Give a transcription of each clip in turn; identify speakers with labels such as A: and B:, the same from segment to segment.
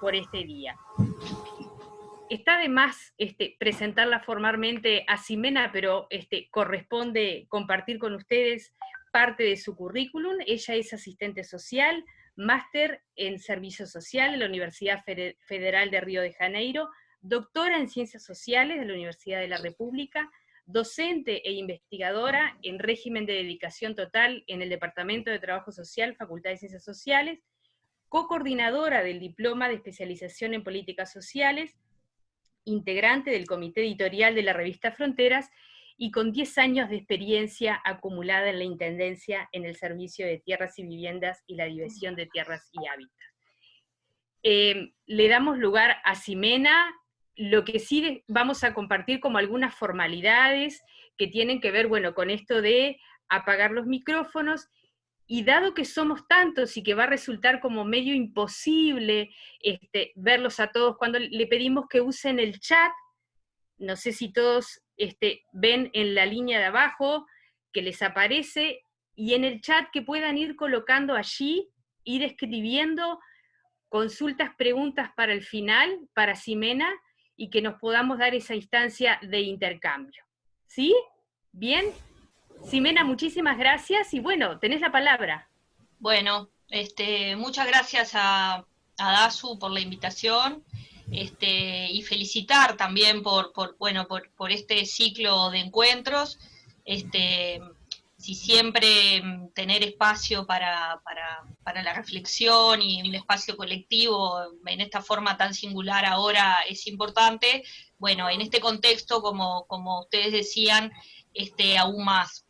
A: por este día. Está de más presentarla formalmente a Ximena, pero corresponde compartir con ustedes parte de su currículum. Ella es asistente social, máster en Servicio Social en la Universidad Federal de Río de Janeiro, doctora en Ciencias Sociales de la Universidad de la República, docente e investigadora en régimen de dedicación total en el Departamento de Trabajo Social, Facultad de Ciencias Sociales, co-coordinadora del Diploma de Especialización en Políticas Sociales, integrante del comité editorial de la revista Fronteras, y con 10 años de experiencia acumulada en la Intendencia en el Servicio de Tierras y Viviendas y la División de Tierras y Hábitats. Le damos lugar a Ximena. Lo que sí vamos a compartir como algunas formalidades que tienen que ver, bueno, con esto de apagar los micrófonos, y dado que somos tantos y que va a resultar como medio imposible verlos a todos, cuando le pedimos que usen el chat, no sé si todos ven en la línea de abajo que les aparece, y en el chat que puedan ir colocando allí, ir escribiendo consultas, preguntas para el final, para Ximena, y que nos podamos dar esa instancia de intercambio. ¿Sí? ¿Bien? Ximena, muchísimas gracias, y bueno, tenés la palabra.
B: Bueno, muchas gracias a Dasu por la invitación, y felicitar también por este ciclo de encuentros, si siempre tener espacio para la reflexión y un espacio colectivo en esta forma tan singular ahora es importante, bueno, en este contexto, como ustedes decían, aún más.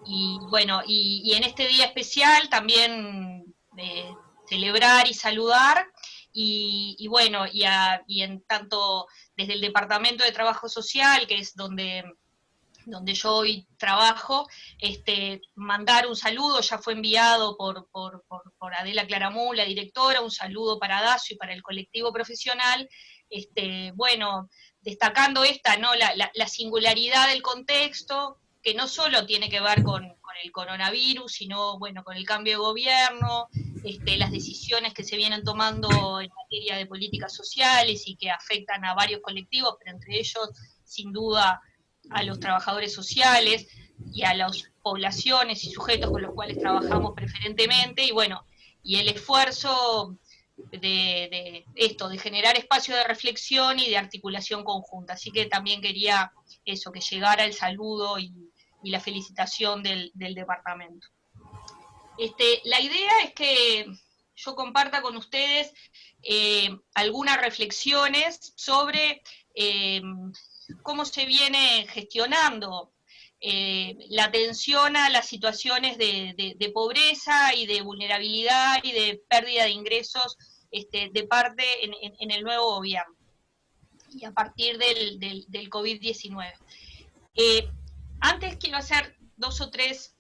B: Y bueno, y en este día especial también celebrar y saludar, y bueno, y en tanto desde el Departamento de Trabajo Social, que es donde yo hoy trabajo, mandar un saludo. Ya fue enviado por Adela Claramú, la directora, un saludo para Dacio y para el colectivo profesional, bueno, destacando ¿no? la singularidad del contexto, que no solo tiene que ver con el coronavirus, sino, bueno, con el cambio de gobierno, las decisiones que se vienen tomando en materia de políticas sociales y que afectan a varios colectivos, pero entre ellos, sin duda, a los trabajadores sociales y a las poblaciones y sujetos con los cuales trabajamos preferentemente, y bueno, y el esfuerzo de generar espacio de reflexión y de articulación conjunta. Así que también quería eso, que llegara el saludo y la felicitación del departamento. La idea es que yo comparta con ustedes algunas reflexiones sobre cómo se viene gestionando la atención a las situaciones de pobreza y de vulnerabilidad y de pérdida de ingresos de parte en el nuevo gobierno, y a partir del COVID-19. Antes quiero hacer dos o tres,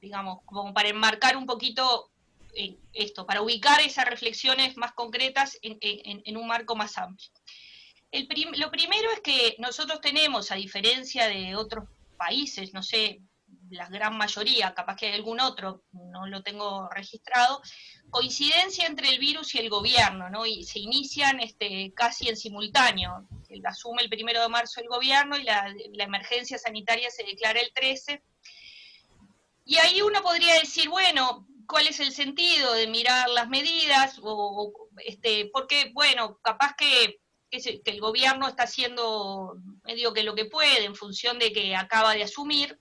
B: digamos, como para enmarcar un poquito esto, para ubicar esas reflexiones más concretas en un marco más amplio. Lo primero es que nosotros tenemos, a diferencia de otros países, no sé, la gran mayoría, capaz que hay algún otro, no lo tengo registrado, coincidencia entre el virus y el gobierno, ¿no? Y se inician casi en simultáneo. Asume el 1 de marzo el gobierno y la emergencia sanitaria se declara el 13. Y ahí uno podría decir, bueno, ¿cuál es el sentido de mirar las medidas? Porque, bueno, capaz que el gobierno está haciendo medio que lo que puede en función de que acaba de asumir,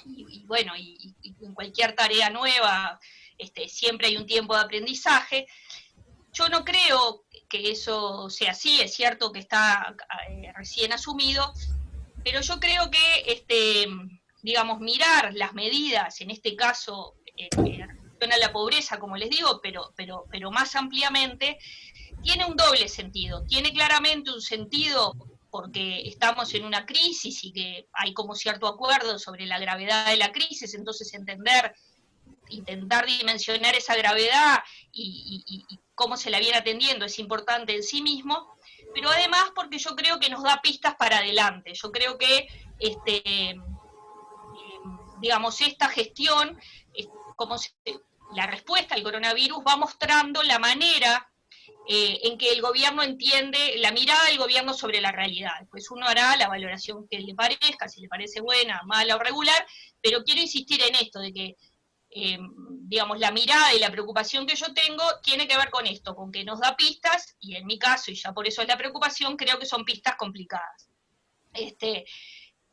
B: y bueno, y en cualquier tarea nueva siempre hay un tiempo de aprendizaje. Yo no creo que eso sea así, es cierto que está recién asumido, pero yo creo que, digamos, mirar las medidas, en este caso, en relación a la pobreza, como les digo, pero más ampliamente, tiene un doble sentido. Tiene claramente un sentido porque estamos en una crisis y que hay como cierto acuerdo sobre la gravedad de la crisis, entonces intentar dimensionar esa gravedad y cómo se la viene atendiendo es importante en sí mismo, pero además porque yo creo que nos da pistas para adelante. Yo creo que, digamos, esta gestión, como la respuesta al coronavirus va mostrando la manera en que el gobierno entiende, la mirada del gobierno sobre la realidad. Pues uno hará la valoración que le parezca, si le parece buena, mala o regular, pero quiero insistir en esto, de que, digamos, la mirada y la preocupación que yo tengo tiene que ver con esto, con que nos da pistas, y en mi caso, y ya por eso es la preocupación, creo que son pistas complicadas.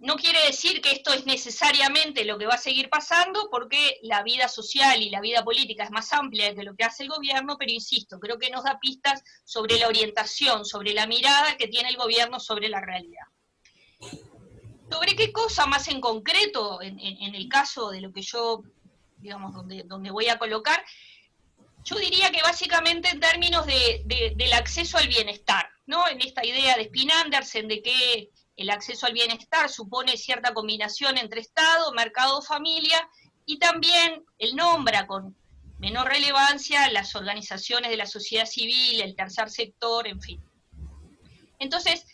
B: No quiere decir que esto es necesariamente lo que va a seguir pasando, porque la vida social y la vida política es más amplia que lo que hace el gobierno, pero insisto, creo que nos da pistas sobre la orientación, sobre la mirada que tiene el gobierno sobre la realidad. ¿Sobre qué cosa más en concreto, en el caso de lo que yo, digamos, donde voy a colocar? Yo diría que básicamente en términos del acceso al bienestar, ¿no? En esta idea de Spin-Andersen de que el acceso al bienestar supone cierta combinación entre Estado, mercado, familia, y también él nombra con menor relevancia las organizaciones de la sociedad civil, el tercer sector, en fin. Entonces,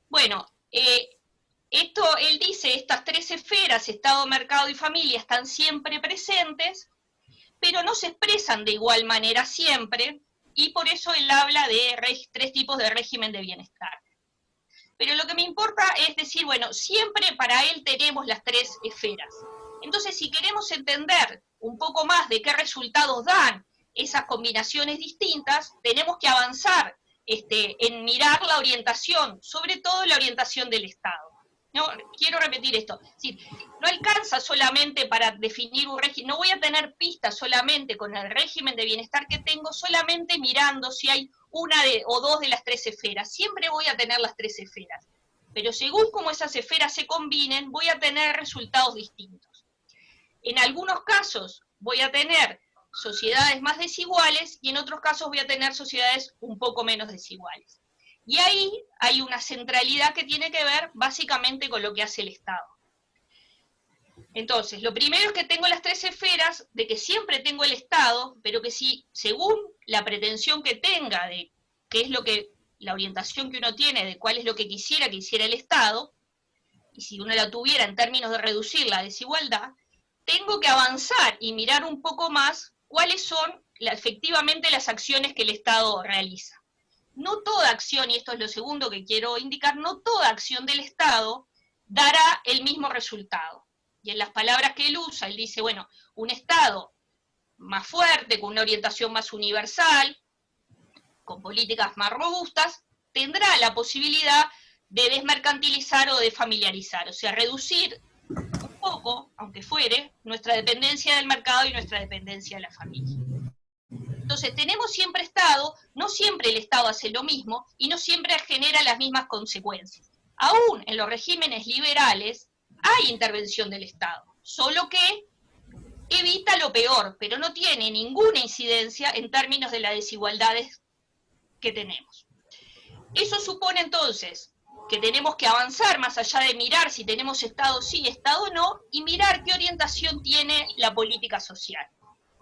B: bueno, él dice, estas tres esferas, Estado, mercado y familia, están siempre presentes, pero no se expresan de igual manera siempre, y por eso él habla de tres tipos de régimen de bienestar. Pero lo que me importa es decir, bueno, siempre para él tenemos las tres esferas. Entonces, si queremos entender un poco más de qué resultados dan esas combinaciones distintas, tenemos que avanzar en mirar la orientación, sobre todo la orientación del Estado. No, quiero repetir esto, es decir, no alcanza solamente para definir un régimen, no voy a tener pistas solamente con el régimen de bienestar que tengo, solamente mirando si hay una o dos de las tres esferas, siempre voy a tener las tres esferas, pero según cómo esas esferas se combinen, voy a tener resultados distintos. En algunos casos voy a tener sociedades más desiguales y en otros casos voy a tener sociedades un poco menos desiguales. Y ahí hay una centralidad que tiene que ver básicamente con lo que hace el Estado. Entonces, lo primero es que tengo las tres esferas, de que siempre tengo el Estado, pero que si, según la pretensión que tenga de qué es lo que, la orientación que uno tiene de cuál es lo que quisiera que hiciera el Estado, y si uno la tuviera en términos de reducir la desigualdad, tengo que avanzar y mirar un poco más cuáles son efectivamente las acciones que el Estado realiza. No toda acción, y esto es lo segundo que quiero indicar, no toda acción del Estado dará el mismo resultado. Y en las palabras que él usa, él dice, bueno, un Estado más fuerte, con una orientación más universal, con políticas más robustas, tendrá la posibilidad de desmercantilizar o de familiarizar, o sea, reducir un poco, aunque fuere, nuestra dependencia del mercado y nuestra dependencia de la familia. Entonces, tenemos siempre Estado, no siempre el Estado hace lo mismo y no siempre genera las mismas consecuencias. Aún en los regímenes liberales hay intervención del Estado, solo que evita lo peor, pero no tiene ninguna incidencia en términos de las desigualdades que tenemos. Eso supone entonces que tenemos que avanzar más allá de mirar si tenemos Estado sí, Estado no, y mirar qué orientación tiene la política social.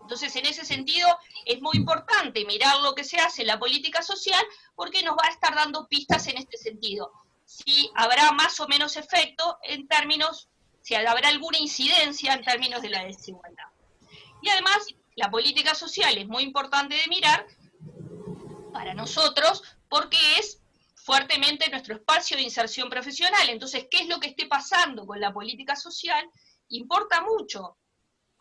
B: Entonces, en ese sentido, es muy importante mirar lo que se hace en la política social, porque nos va a estar dando pistas en este sentido. Si habrá más o menos efecto en términos, si habrá alguna incidencia en términos de la desigualdad. Y además, la política social es muy importante de mirar para nosotros, porque es fuertemente nuestro espacio de inserción profesional. Entonces, ¿qué es lo que esté pasando con la política social? Importa mucho,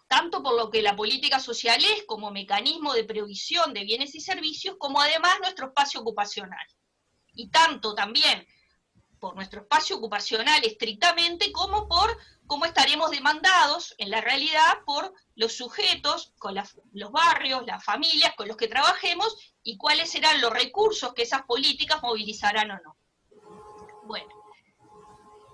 B: tanto por lo que la política social es como mecanismo de provisión de bienes y servicios, como además nuestro espacio ocupacional. Y tanto también por nuestro espacio ocupacional estrictamente, como por cómo estaremos demandados en la realidad por los sujetos, con los barrios, las familias con los que trabajemos, y cuáles serán los recursos que esas políticas movilizarán o no. Bueno,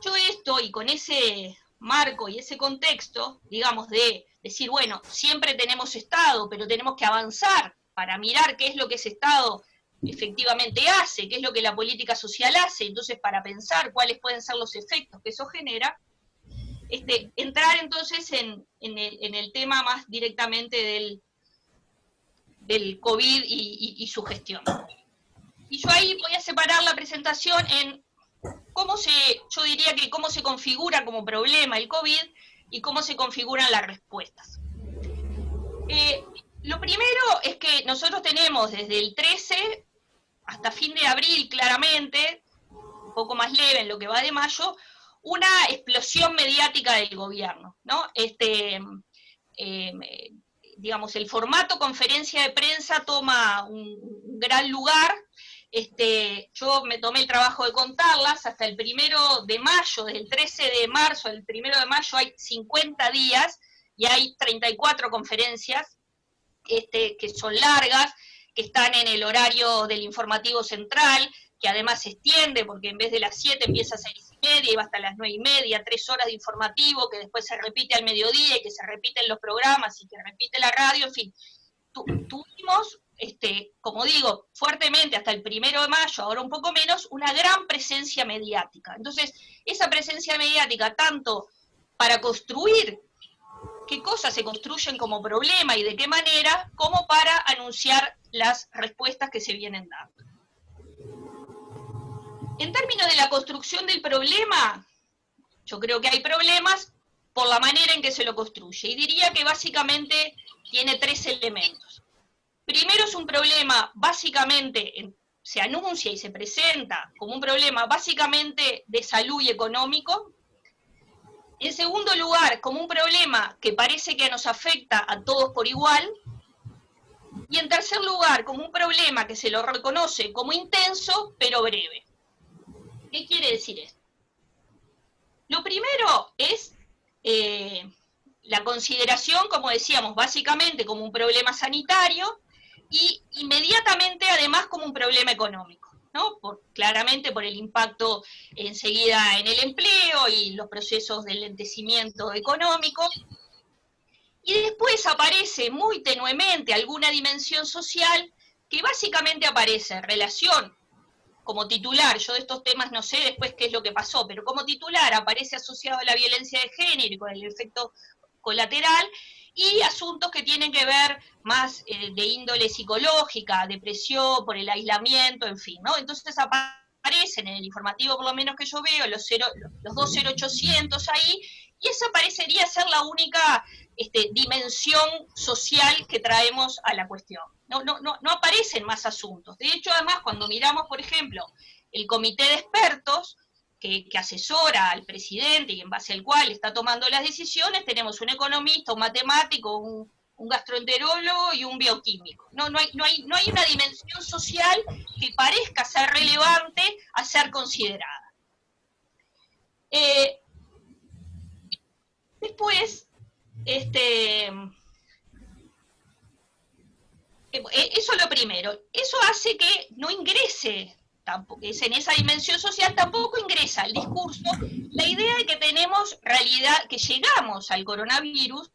B: yo esto, y con ese marco y ese contexto, digamos, de decir, bueno, siempre tenemos Estado, pero tenemos que avanzar para mirar qué es lo que ese Estado efectivamente hace, qué es lo que la política social hace, entonces para pensar cuáles pueden ser los efectos que eso genera, entrar entonces en el tema más directamente del COVID y su gestión. Y yo ahí voy a separar la presentación en yo diría que cómo se configura como problema el COVID y cómo se configuran las respuestas. Lo primero es que nosotros tenemos desde el 13 hasta fin de abril, claramente, un poco más leve en lo que va de mayo, una explosión mediática del gobierno, ¿no? Digamos, el formato conferencia de prensa toma un gran lugar. Yo me tomé el trabajo de contarlas hasta el 1 de mayo, desde el 13 de marzo al 1 de mayo hay 50 días y hay 34 conferencias que son largas, que están en el horario del informativo central, que además se extiende, porque en vez de las 7 empieza a 6:30 y va hasta las 9:30, 3 horas de informativo, que después se repite al mediodía y que se repiten los programas y que repite la radio, en fin. Tuvimos, como digo, fuertemente hasta el 1 de mayo, ahora un poco menos, una gran presencia mediática. Entonces, esa presencia mediática, tanto para construir qué cosas se construyen como problema y de qué manera, como para anunciar las respuestas que se vienen dando. En términos de la construcción del problema, yo creo que hay problemas por la manera en que se lo construye, y diría que básicamente tiene 3 elementos. Primero, es un problema básicamente, se anuncia y se presenta como un problema básicamente de salud y económico. En segundo lugar, como un problema que parece que nos afecta a todos por igual. Y en tercer lugar, como un problema que se lo reconoce como intenso, pero breve. ¿Qué quiere decir esto? Lo primero es la consideración, como decíamos, básicamente como un problema sanitario y inmediatamente además como un problema económico, ¿no? Claramente por el impacto enseguida en el empleo y los procesos de lentecimiento económico. Y después aparece muy tenuemente alguna dimensión social que básicamente aparece en relación como titular, yo de estos temas no sé después qué es lo que pasó, pero como titular aparece asociado a la violencia de género y con el efecto colateral, y asuntos que tienen que ver más de índole psicológica, depresión, por el aislamiento, en fin, ¿no? Entonces aparecen en el informativo, por lo menos que yo veo, los 20800 ahí, y esa parecería ser la única dimensión social que traemos a la cuestión. No aparecen más asuntos. De hecho, además, cuando miramos, por ejemplo, el comité de expertos que asesora al presidente y en base al cual está tomando las decisiones, tenemos un economista, un matemático, un gastroenterólogo y un bioquímico. No hay una dimensión social que parezca ser relevante a ser considerada. Después, eso es lo primero. Eso hace que no ingrese, tampoco, es en esa dimensión social, tampoco ingresa al discurso la idea de que tenemos realidad, que llegamos al coronavirus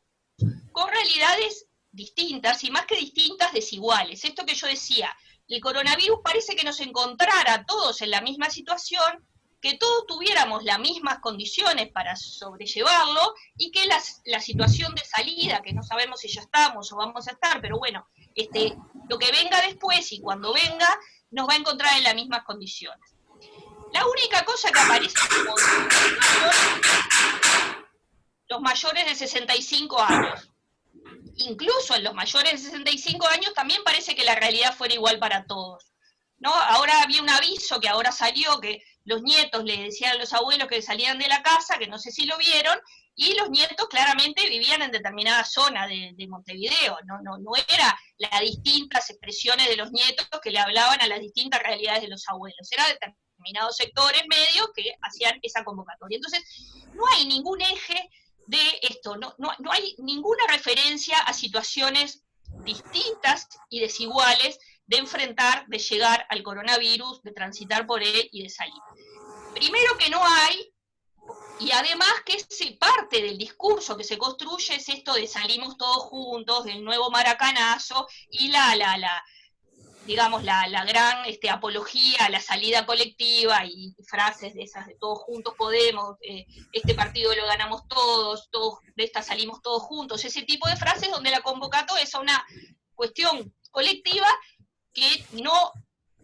B: con realidades distintas, y más que distintas, desiguales. Esto que yo decía, el coronavirus parece que nos encontrara a todos en la misma situación, que todos tuviéramos las mismas condiciones para sobrellevarlo, y que la situación de salida, que no sabemos si ya estamos o vamos a estar, pero bueno, lo que venga después y cuando venga, nos va a encontrar en las mismas condiciones. La única cosa que aparece como los mayores de 65 años. Incluso en los mayores de 65 años también parece que la realidad fuera igual para todos, ¿no? Ahora había un aviso que ahora salió, que los nietos le decían a los abuelos que salían de la casa, que no sé si lo vieron, y los nietos claramente vivían en determinada zona de Montevideo, no era las distintas expresiones de los nietos que le hablaban a las distintas realidades de los abuelos, era determinados sectores medios que hacían esa convocatoria. Entonces, no hay ningún eje de esto, no hay ninguna referencia a situaciones distintas y desiguales de enfrentar, de llegar al coronavirus, de transitar por él y de salir. Primero que no hay, y además que parte del discurso que se construye es esto de salimos todos juntos, del nuevo maracanazo, y digamos, la gran apología a la salida colectiva y frases de esas de todos juntos podemos, este partido lo ganamos todos, de esta salimos todos juntos, ese tipo de frases donde la convocatoria es a una cuestión colectiva que no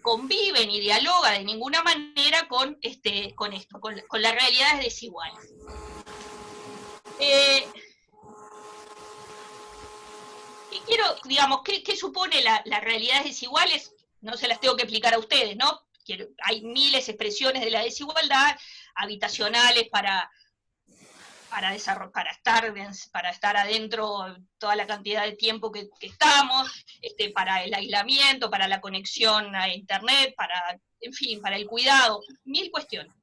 B: convive ni dialoga de ninguna manera con las realidades desiguales. digamos, ¿qué supone las realidades desiguales? No se las tengo que explicar a ustedes, ¿no? Hay miles de expresiones de la desigualdad, habitacionales para estar adentro toda la cantidad de tiempo que estamos, para el aislamiento, para la conexión a internet, en fin, para el cuidado, mil cuestiones.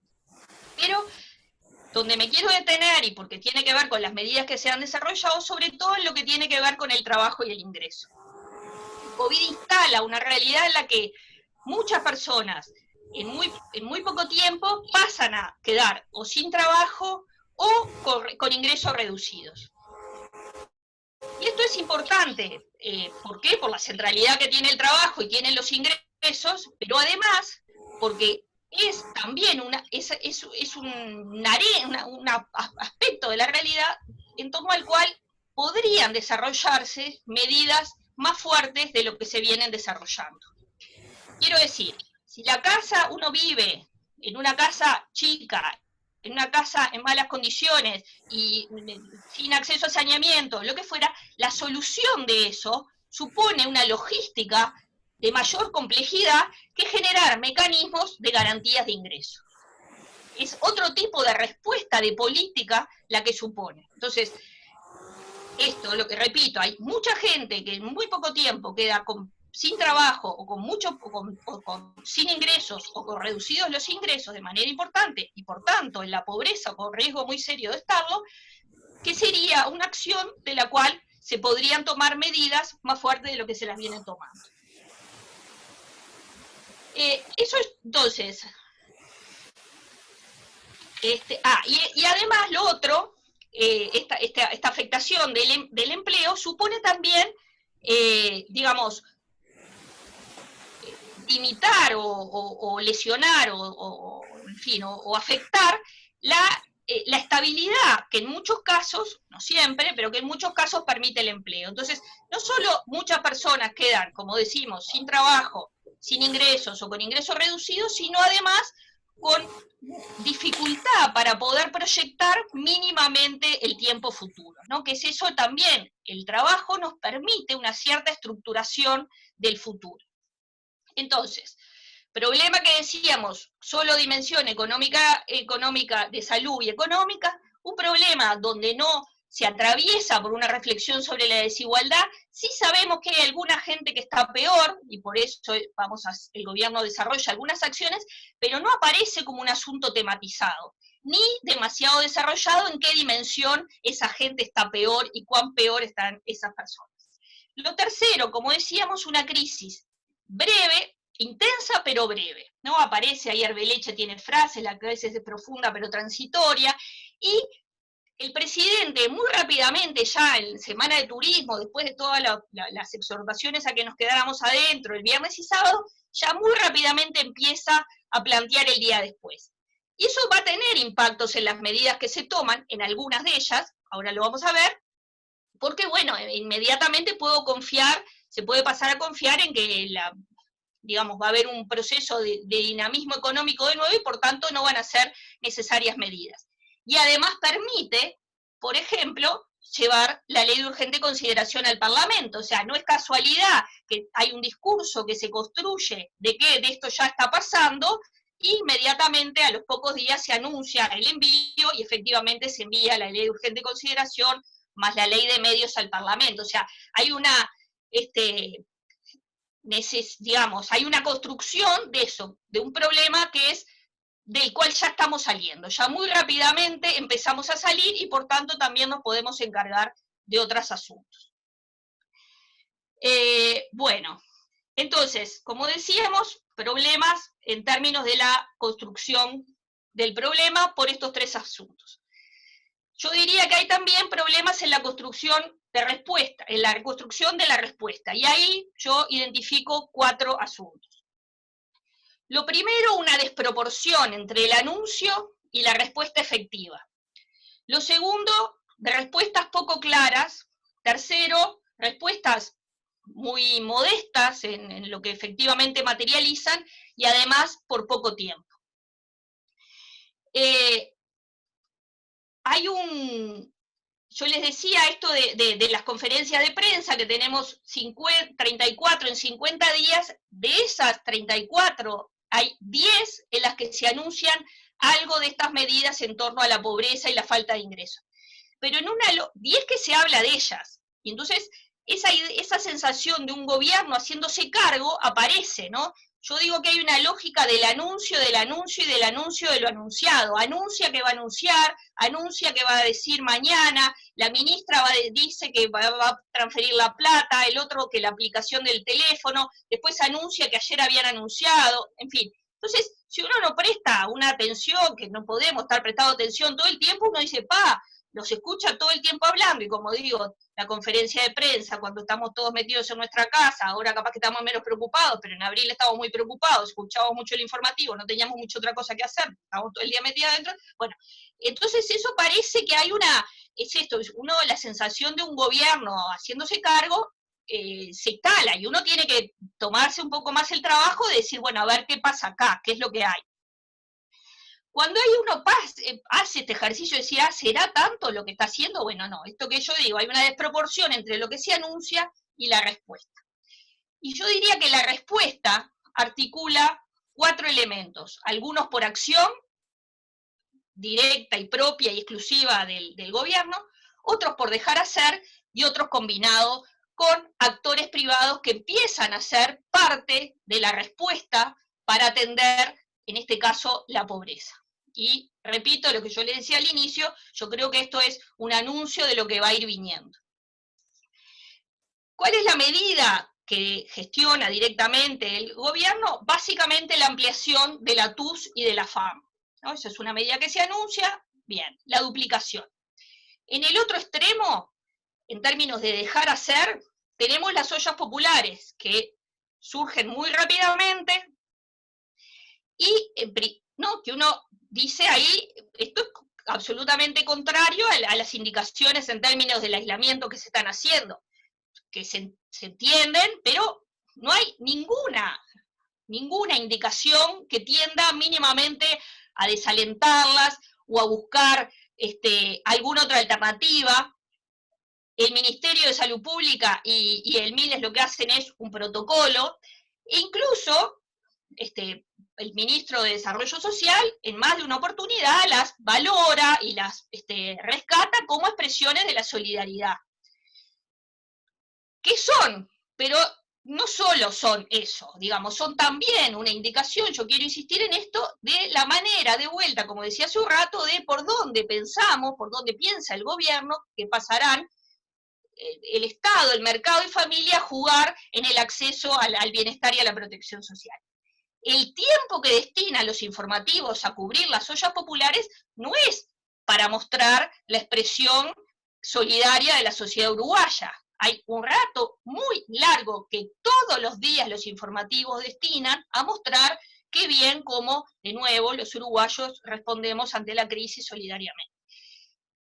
B: Pero donde me quiero detener, y porque tiene que ver con las medidas que se han desarrollado, sobre todo en lo que tiene que ver con el trabajo y el ingreso. El COVID instala una realidad en la que muchas personas en muy poco tiempo pasan a quedar o sin trabajo o con ingresos reducidos. Y esto es importante. ¿Por qué? Por la centralidad que tiene el trabajo y tienen los ingresos, pero además porque es también un aspecto de la realidad en torno al cual podrían desarrollarse medidas más fuertes de lo que se vienen desarrollando. Quiero decir, si uno vive en una casa chica, en una casa en malas condiciones y sin acceso a saneamiento, lo que fuera, la solución de eso supone una logística de mayor complejidad que generar mecanismos de garantías de ingreso. Es otro tipo de respuesta de política la que supone. Entonces, esto, lo que repito, hay mucha gente que en muy poco tiempo queda sin trabajo o sin ingresos o con reducidos los ingresos de manera importante y por tanto en la pobreza o con riesgo muy serio de estarlo, que sería una acción de la cual se podrían tomar medidas más fuertes de lo que se las vienen tomando. Eso es, entonces, y además lo otro, esta afectación del empleo supone también, digamos, limitar o lesionar en fin, o afectar la estabilidad que en muchos casos, no siempre, pero que en muchos casos permite el empleo. Entonces, no solo muchas personas quedan, como decimos, sin trabajo, sin ingresos o con ingresos reducidos, sino además con dificultad para poder proyectar mínimamente el tiempo futuro, ¿no? Que es eso también, el trabajo nos permite una cierta estructuración del futuro. Entonces, problema que decíamos, solo dimensión económica de salud y económica, un problema donde no se atraviesa por una reflexión sobre la desigualdad, sí sabemos que hay alguna gente que está peor, y por eso el gobierno desarrolla algunas acciones, pero no aparece como un asunto tematizado, ni demasiado desarrollado en qué dimensión esa gente está peor y cuán peor están esas personas. Lo tercero, como decíamos, una crisis breve, intensa pero breve, ¿no? Aparece ahí Arbeleche, tiene frases, la que a veces es profunda pero transitoria, y el presidente muy rápidamente, ya en Semana de Turismo, después de todas las exhortaciones a que nos quedáramos adentro el viernes y sábado, ya muy rápidamente empieza a plantear el día después. Y eso va a tener impactos en las medidas que se toman, en algunas de ellas, ahora lo vamos a ver, porque bueno, inmediatamente se puede pasar a confiar en que digamos, va a haber un proceso de dinamismo económico de nuevo y por tanto no van a ser necesarias medidas. Y además permite, por ejemplo, llevar la ley de urgente consideración al Parlamento. O sea, no es casualidad que hay un discurso que se construye de que de esto ya está pasando, y inmediatamente a los pocos días se anuncia el envío y efectivamente se envía la ley de urgente consideración más la ley de medios al Parlamento. O sea, hay hay una construcción de eso, de un problema que es del cual ya estamos saliendo. Ya muy rápidamente empezamos a salir y por tanto también nos podemos encargar de otros asuntos. Bueno, entonces, como decíamos, problemas en términos de la construcción del problema por estos tres asuntos. Yo diría que hay también problemas en la construcción de respuesta, en la construcción de la respuesta, y ahí yo identifico 4 asuntos. Lo primero, una desproporción entre el anuncio y la respuesta efectiva. Lo segundo, de respuestas poco claras. Tercero, respuestas muy modestas en lo que efectivamente materializan y además por poco tiempo. yo les decía esto de las conferencias de prensa, que tenemos 34 en 50 días, de esas 34 hay 10 en las que se anuncian algo de estas medidas en torno a la pobreza y la falta de ingresos. Pero en 10 que se habla de ellas. Y entonces esa sensación de un gobierno haciéndose cargo aparece, ¿no? Yo digo que hay una lógica del anuncio y del anuncio de lo anunciado. Anuncia que va a anunciar, anuncia que va a decir mañana, la ministra dice que va a transferir la plata, el otro que la aplicación del teléfono, después anuncia que ayer habían anunciado, en fin. Entonces, si uno no presta una atención, que no podemos estar prestando atención todo el tiempo, uno dice, los escucha todo el tiempo hablando, y como digo, la conferencia de prensa, cuando estamos todos metidos en nuestra casa, ahora capaz que estamos menos preocupados, pero en abril estábamos muy preocupados, escuchábamos mucho el informativo, no teníamos mucha otra cosa que hacer, estábamos todo el día metidos adentro, bueno, entonces eso parece que hay es esto, la sensación de un gobierno haciéndose cargo, se instala, y uno tiene que tomarse un poco más el trabajo de decir, bueno, a ver qué pasa acá, qué es lo que hay. Cuando uno hace este ejercicio de decir, ¿será tanto lo que está haciendo? Bueno, no, esto que yo digo, hay una desproporción entre lo que se anuncia y la respuesta. Y yo diría que la respuesta articula 4 elementos, algunos por acción directa y propia y exclusiva del gobierno, otros por dejar hacer y otros combinados con actores privados que empiezan a ser parte de la respuesta para atender, en este caso, la pobreza. Y repito lo que yo le decía al inicio, yo creo que esto es un anuncio de lo que va a ir viniendo. ¿Cuál es la medida que gestiona directamente el gobierno? Básicamente la ampliación de la TUS y de la FAM, ¿no? Esa es una medida que se anuncia, bien, la duplicación. En el otro extremo, en términos de dejar hacer, tenemos las ollas populares, que surgen muy rápidamente, y ¿no? Que uno dice ahí, esto es absolutamente contrario a las indicaciones en términos del aislamiento que se están haciendo, que se entienden, pero no hay ninguna indicación que tienda mínimamente a desalentarlas o a buscar alguna otra alternativa. El Ministerio de Salud Pública y el MIDES lo que hacen es un protocolo, e incluso el ministro de Desarrollo Social en más de una oportunidad las valora y las rescata como expresiones de la solidaridad. ¿Qué son? Pero no solo son eso, digamos, son también una indicación, yo quiero insistir en esto, de la manera de vuelta, como decía hace un rato, de por dónde pensamos, por dónde piensa el gobierno, que pasarán el Estado, el mercado y familia a jugar en el acceso al bienestar y a la protección social. El tiempo que destinan los informativos a cubrir las ollas populares no es para mostrar la expresión solidaria de la sociedad uruguaya. Hay un rato muy largo que todos los días los informativos destinan a mostrar qué bien como, de nuevo, los uruguayos respondemos ante la crisis solidariamente.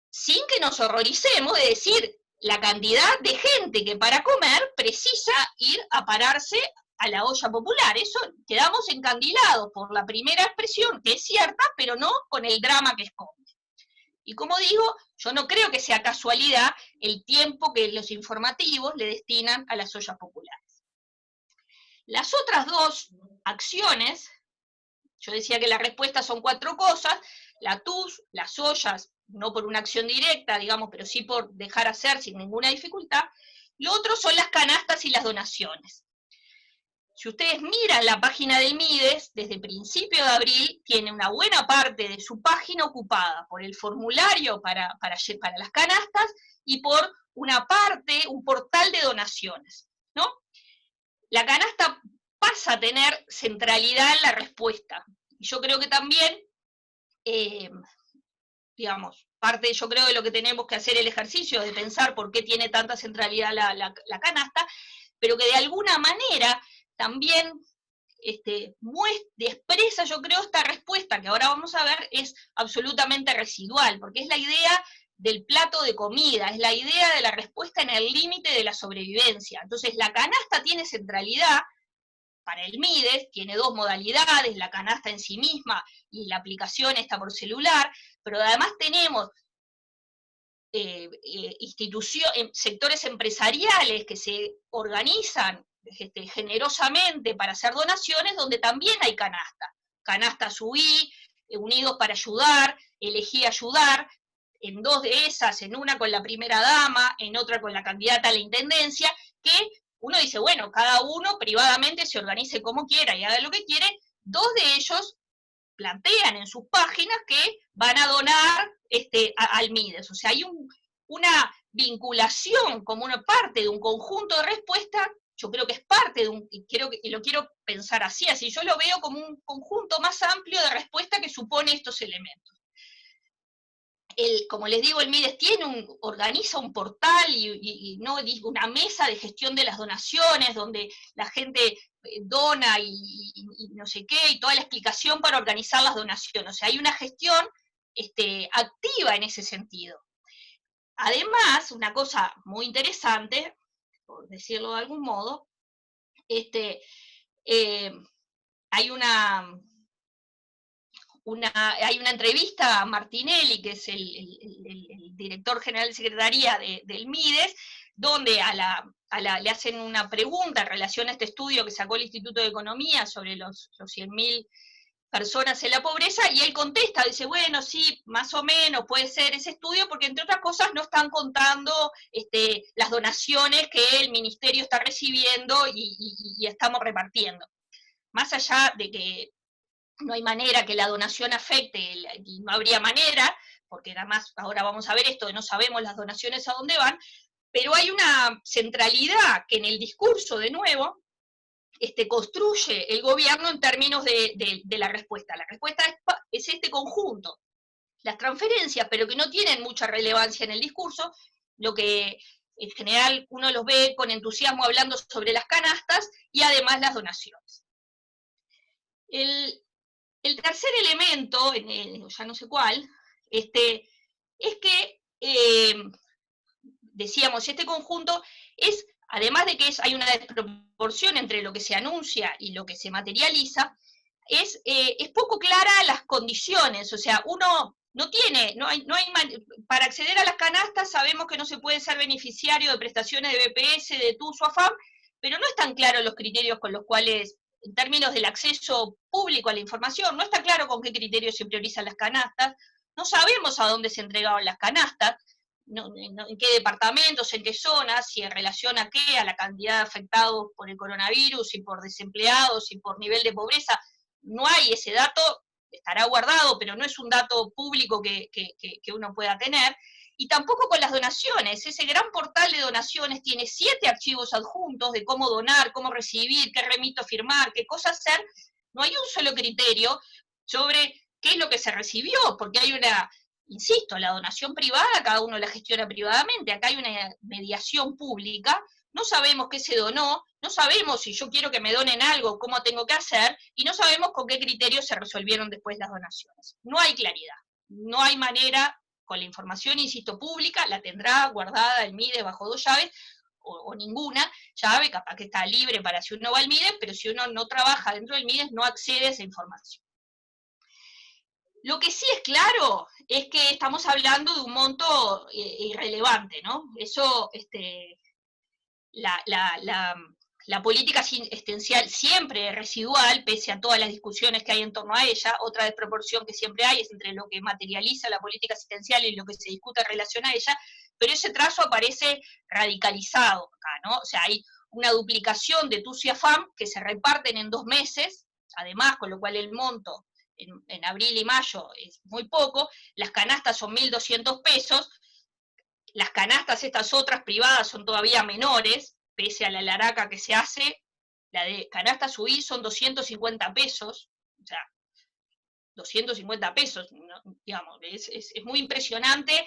B: Sin que nos horroricemos de decir la cantidad de gente que para comer precisa ir a pararse a la olla popular. Eso quedamos encandilados por la primera expresión, que es cierta, pero no con el drama que esconde. Y como digo, yo no creo que sea casualidad el tiempo que los informativos le destinan a las ollas populares. Las otras dos acciones, yo decía que la respuesta son 4 cosas, la TUS, las ollas, no por una acción directa, digamos, pero sí por dejar hacer sin ninguna dificultad. Lo otro son las canastas y las donaciones. Si ustedes miran la página del MIDES, desde principio de abril, tiene una buena parte de su página ocupada por el formulario para las canastas y por una parte, un portal de donaciones, ¿no? La canasta pasa a tener centralidad en la respuesta. Y yo creo que también, digamos, parte yo creo de lo que tenemos que hacer el ejercicio de pensar por qué tiene tanta centralidad la canasta, pero que de alguna manera también expresa, yo creo, esta respuesta que ahora vamos a ver es absolutamente residual, porque es la idea del plato de comida, es la idea de la respuesta en el límite de la sobrevivencia. Entonces la canasta tiene centralidad para el MIDES, tiene 2 modalidades, la canasta en sí misma y la aplicación está por celular, pero además tenemos sectores empresariales que se organizan generosamente para hacer donaciones, donde también hay canastas UI, Unidos para Ayudar, Elegí Ayudar, en dos de esas, en una con la primera dama, en otra con la candidata a la intendencia, que uno dice, bueno, cada uno privadamente se organice como quiera y haga lo que quiere. Dos de ellos plantean en sus páginas que van a donar al Mides. O sea, hay una vinculación como una parte de un conjunto de respuestas. Yo creo que es parte de lo quiero pensar así, yo lo veo como un conjunto más amplio de respuesta que supone estos elementos. Como les digo, el Mides organiza un portal y no una mesa de gestión de las donaciones, donde la gente dona y no sé qué, y toda la explicación para organizar las donaciones. O sea, hay una gestión activa en ese sentido. Además, una cosa muy interesante, por decirlo de algún modo, hay una entrevista a Martinelli, que es el director general de Secretaría del Mides, donde le hacen una pregunta en relación a este estudio que sacó el Instituto de Economía sobre los 100.000 personas en la pobreza, y él contesta, dice, bueno, sí, más o menos puede ser ese estudio, porque entre otras cosas no están contando las donaciones que el ministerio está recibiendo y estamos repartiendo. Más allá de que no hay manera que la donación afecte, y no habría manera, porque además ahora vamos a ver esto, no sabemos las donaciones a dónde van, pero hay una centralidad que en el discurso, de nuevo, construye el gobierno en términos de la respuesta. La respuesta es este conjunto, las transferencias, pero que no tienen mucha relevancia en el discurso, lo que en general uno los ve con entusiasmo hablando sobre las canastas y además las donaciones. El tercer elemento, ya no sé cuál, es que, decíamos, este conjunto es, además de que hay una desproporción entre lo que se anuncia y lo que se materializa, es poco clara las condiciones. O sea, uno para acceder a las canastas sabemos que no se puede ser beneficiario de prestaciones de BPS, de TUS o AFAM, pero no están claros los criterios con los cuales, en términos del acceso público a la información, no está claro con qué criterios se priorizan las canastas, no sabemos a dónde se entregaban las canastas, en qué departamentos, en qué zonas, si en relación a qué, a la cantidad de afectados por el coronavirus, y por desempleados, y por nivel de pobreza. No hay ese dato, estará guardado, pero no es un dato público que uno pueda tener. Y tampoco con las donaciones. Ese gran portal de donaciones tiene 7 archivos adjuntos de cómo donar, cómo recibir, qué remito firmar, qué cosa hacer. No hay un solo criterio sobre qué es lo que se recibió, porque hay insisto, la donación privada, cada uno la gestiona privadamente. Acá hay una mediación pública, no sabemos qué se donó, no sabemos si yo quiero que me donen algo, cómo tengo que hacer, y no sabemos con qué criterios se resolvieron después las donaciones. No hay claridad, no hay manera. Con la información, insisto, pública, la tendrá guardada el Mides bajo 2 llaves, o ninguna llave, capaz que está libre para si uno va al Mides, pero si uno no trabaja dentro del Mides, no accede a esa información. Lo que sí es claro es que estamos hablando de un monto irrelevante, ¿no? Eso, la política asistencial siempre es residual, pese a todas las discusiones que hay en torno a ella. Otra desproporción que siempre hay es entre lo que materializa la política asistencial y lo que se discute en relación a ella, pero ese trazo aparece radicalizado acá, ¿no? O sea, hay una duplicación de TUS y AFAM que se reparten en 2 meses, además, con lo cual el monto en abril y mayo es muy poco. Las canastas son 1.200 pesos, las canastas estas otras privadas son todavía menores, pese a la laraca que se hace. La de canastas UI son 250 pesos, o sea, 250 pesos, ¿no? Digamos, es muy impresionante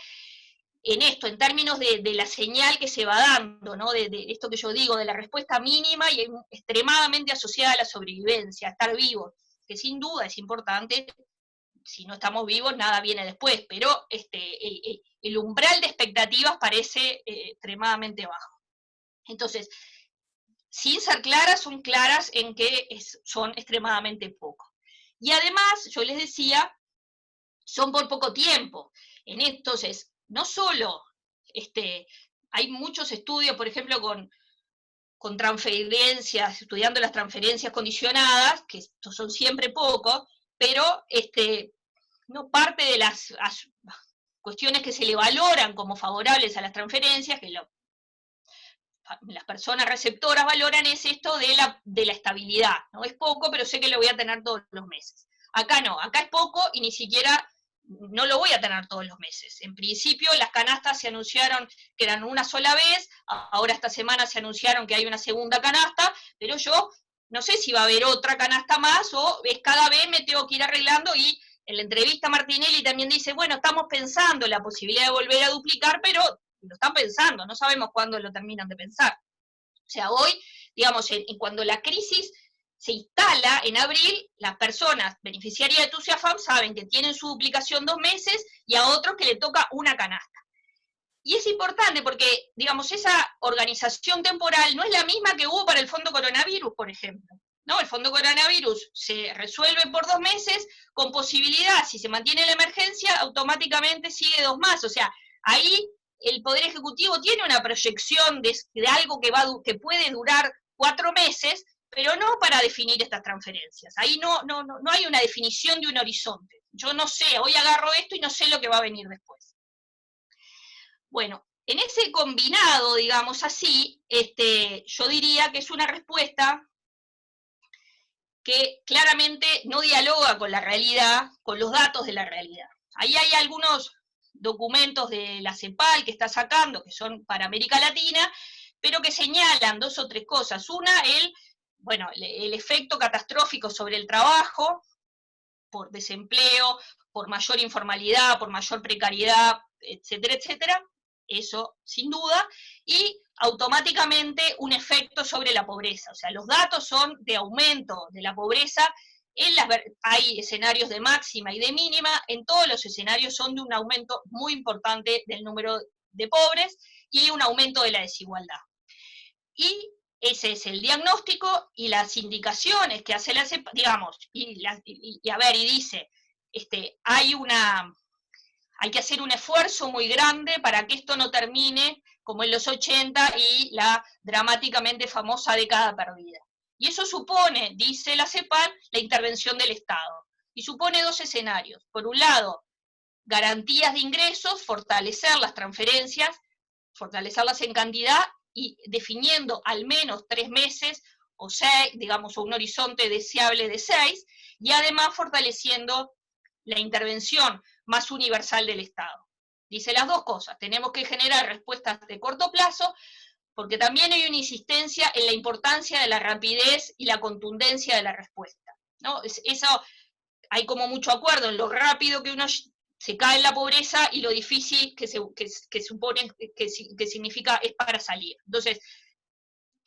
B: en esto, en términos de la señal que se va dando, ¿no? De esto que yo digo, de la respuesta mínima y extremadamente asociada a la sobrevivencia, a estar vivo, que sin duda es importante. Si no estamos vivos, nada viene después, pero el umbral de expectativas parece extremadamente bajo. Entonces, sin ser claras, son claras en que son extremadamente poco. Y además, yo les decía, son por poco tiempo. Entonces, no solo hay muchos estudios, por ejemplo, con transferencias, estudiando las transferencias condicionadas, que son siempre pocos, pero no parte de las cuestiones que se le valoran como favorables a las transferencias, que las personas receptoras valoran, es esto de la estabilidad, ¿no? Es poco, pero sé que lo voy a tener todos los meses. Acá no, acá es poco y ni siquiera no lo voy a tener todos los meses. En principio las canastas se anunciaron que eran una sola vez, ahora esta semana se anunciaron que hay una segunda canasta, pero yo no sé si va a haber otra canasta más o es cada vez me tengo que ir arreglando, y en la entrevista Martinelli también dice, bueno, estamos pensando en la posibilidad de volver a duplicar, pero lo están pensando, no sabemos cuándo lo terminan de pensar. O sea, hoy, digamos, cuando la crisis se instala en abril, las personas beneficiarias de TUSIAFAM saben que tienen su duplicación 2 meses y a otros que le toca una canasta. Y es importante porque, digamos, esa organización temporal no es la misma que hubo para el Fondo Coronavirus, por ejemplo. ¿No? El Fondo Coronavirus se resuelve por 2 meses con posibilidad, si se mantiene la emergencia, automáticamente sigue 2 más. O sea, ahí el Poder Ejecutivo tiene una proyección de algo que puede durar 4 meses, pero no para definir estas transferencias. Ahí no hay una definición de un horizonte. Yo no sé, hoy agarro esto y no sé lo que va a venir después. Bueno, en ese combinado, digamos así, yo diría que es una respuesta que claramente no dialoga con la realidad, con los datos de la realidad. Ahí hay algunos documentos de la CEPAL que está sacando, que son para América Latina, pero que señalan 2 o 3 cosas. Una, el efecto catastrófico sobre el trabajo, por desempleo, por mayor informalidad, por mayor precariedad, etcétera, etcétera, eso sin duda, y automáticamente un efecto sobre la pobreza. O sea, los datos son de aumento de la pobreza, hay escenarios de máxima y de mínima, en todos los escenarios son de un aumento muy importante del número de pobres y un aumento de la desigualdad. Y ese es el diagnóstico y las indicaciones que hace la CEPAL, digamos, y dice, hay que hacer un esfuerzo muy grande para que esto no termine como en los 80 y la dramáticamente famosa década perdida. Y eso supone, dice la CEPAL, la intervención del Estado. Y supone 2 escenarios. Por un lado, garantías de ingresos, fortalecer las transferencias, fortalecerlas en cantidad y definiendo al menos 3 meses o 6, digamos, o un horizonte deseable de 6, y además fortaleciendo la intervención más universal del Estado. Dice las 2 cosas, tenemos que generar respuestas de corto plazo, porque también hay una insistencia en la importancia de la rapidez y la contundencia de la respuesta, ¿no? Eso, hay como mucho acuerdo en lo rápido que uno se cae en la pobreza y lo difícil que significa es para salir. Entonces,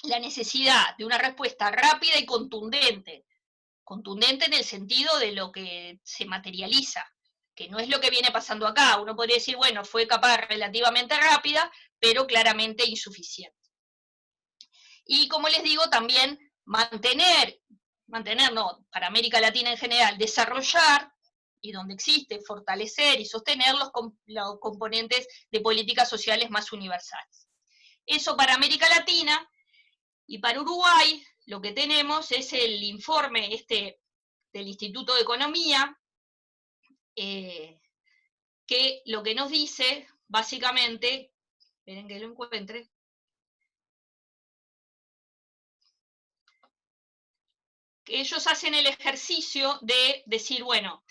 B: la necesidad de una respuesta rápida y contundente en el sentido de lo que se materializa, que no es lo que viene pasando acá. Uno podría decir, bueno, fue capaz relativamente rápida, pero claramente insuficiente. Y como les digo, también para América Latina en general, desarrollar, y donde existe, fortalecer y sostener los componentes de políticas sociales más universales. Eso para América Latina. Y para Uruguay, lo que tenemos es el informe del Instituto de Economía, que lo que nos dice, básicamente, esperen que lo encuentre, que ellos hacen el ejercicio de decir, bueno,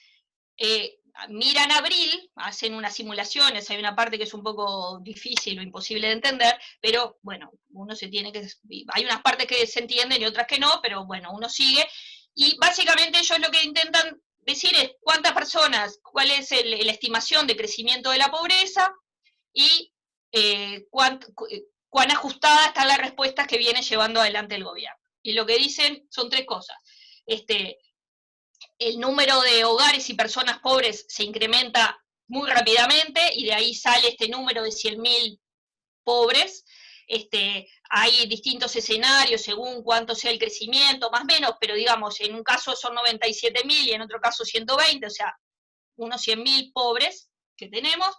B: miran abril, hacen unas simulaciones, hay una parte que es un poco difícil o imposible de entender, pero bueno, hay unas partes que se entienden y otras que no, pero bueno, uno sigue, y básicamente ellos lo que intentan decir es cuántas personas, cuál es la estimación de crecimiento de la pobreza, y cuán ajustada están las respuestas que viene llevando adelante el gobierno. Y lo que dicen son 3 cosas. El número de hogares y personas pobres se incrementa muy rápidamente, y de ahí sale este número de 100.000 pobres. Hay distintos escenarios según cuánto sea el crecimiento, más o menos, pero digamos, en un caso son 97.000 y en otro caso 120, o sea, unos 100.000 pobres que tenemos.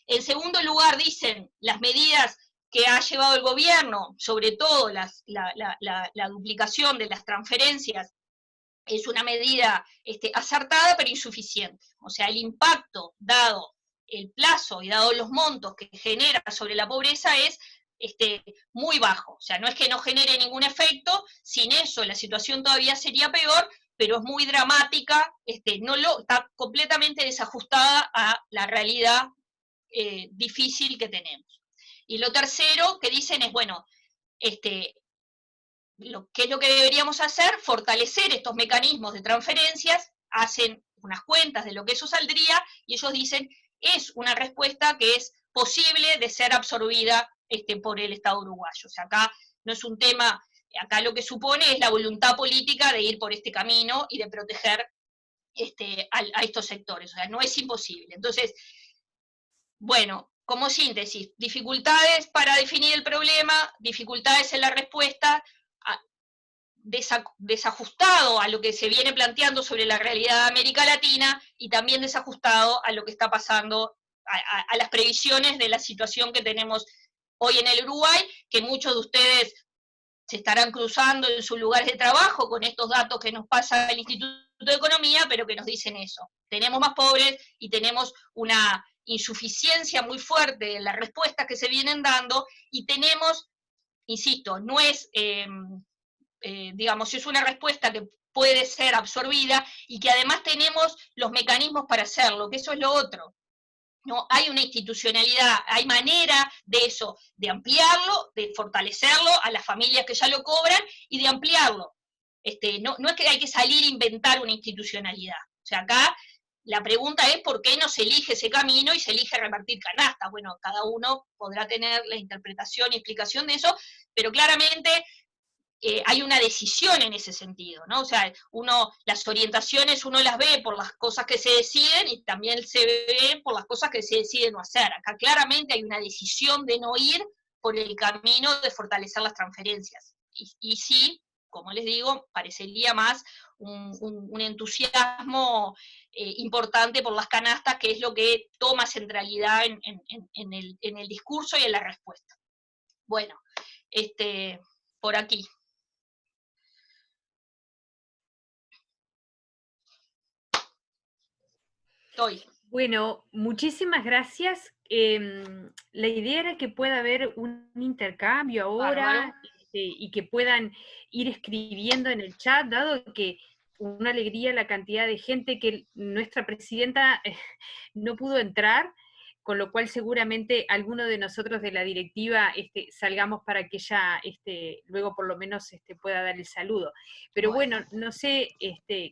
B: En segundo lugar, dicen las medidas que ha llevado el gobierno, sobre todo la duplicación de las transferencias, es una medida acertada pero insuficiente. O sea, el impacto, dado el plazo y dado los montos que genera sobre la pobreza, es muy bajo. O sea, no es que no genere ningún efecto, sin eso la situación todavía sería peor, pero es muy dramática, está completamente desajustada a la realidad difícil que tenemos. Y lo tercero que dicen es, bueno, ¿qué es lo que deberíamos hacer? Fortalecer estos mecanismos de transferencias, hacen unas cuentas de lo que eso saldría, y ellos dicen, es una respuesta que es posible de ser absorbida por el Estado uruguayo. O sea, acá no es un tema, acá lo que supone es la voluntad política de ir por este camino y de proteger a estos sectores. O sea, no es imposible. Entonces, bueno, como síntesis, dificultades para definir el problema, dificultades en la respuesta, desajustado a lo que se viene planteando sobre la realidad de América Latina y también desajustado a lo que está pasando, a las previsiones de la situación que tenemos hoy en el Uruguay, que muchos de ustedes se estarán cruzando en sus lugares de trabajo con estos datos que nos pasa el Instituto de Economía, pero que nos dicen eso. Tenemos más pobres y tenemos una insuficiencia muy fuerte en las respuestas que se vienen dando, y tenemos, insisto, no es, digamos, es una respuesta que puede ser absorbida y que además tenemos los mecanismos para hacerlo, que eso es lo otro. No hay una institucionalidad, hay manera de eso, de ampliarlo, de fortalecerlo a las familias que ya lo cobran y de ampliarlo. No es que hay que salir a inventar una institucionalidad. O sea, acá la pregunta es por qué no se elige ese camino y se elige repartir canastas. Bueno, cada uno podrá tener la interpretación y explicación de eso, pero claramente hay una decisión en ese sentido, ¿no? O sea, las orientaciones uno las ve por las cosas que se deciden y también se ve por las cosas que se deciden no hacer. Acá claramente hay una decisión de no ir por el camino de fortalecer las transferencias. Y sí, como les digo, parecería más un entusiasmo importante por las canastas, que es lo que toma centralidad en el discurso y en la respuesta. Bueno, por aquí.
A: Bueno, muchísimas gracias. La idea era que pueda haber un intercambio ahora, y que puedan ir escribiendo en el chat, dado que una alegría la cantidad de gente que nuestra presidenta no pudo entrar, con lo cual seguramente alguno de nosotros de la directiva salgamos para que ella luego por lo menos pueda dar el saludo. Pero bueno, no sé,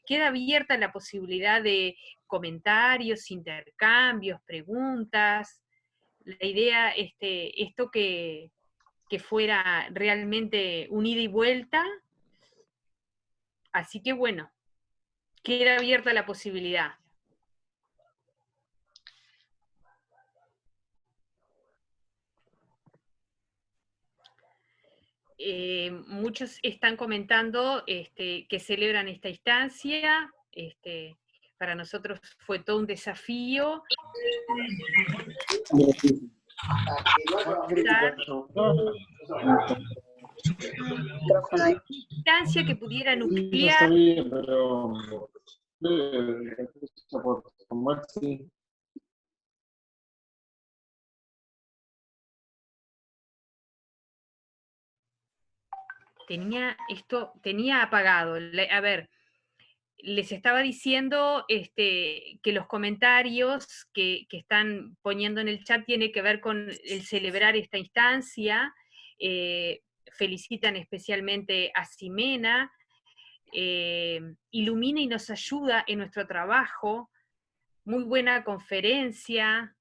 A: queda abierta la posibilidad de comentarios, intercambios, preguntas. La idea, esto que fuera realmente un ida y vuelta. Así que bueno, queda abierta la posibilidad. Muchos están comentando que celebran esta instancia. Para nosotros fue todo un desafío. Instancia que pudiera nuclear. Tenía apagado. A ver, les estaba diciendo que los comentarios que están poniendo en el chat tienen que ver con el celebrar esta instancia. Felicitan especialmente a Ximena, ilumina y nos ayuda en nuestro trabajo, muy buena conferencia.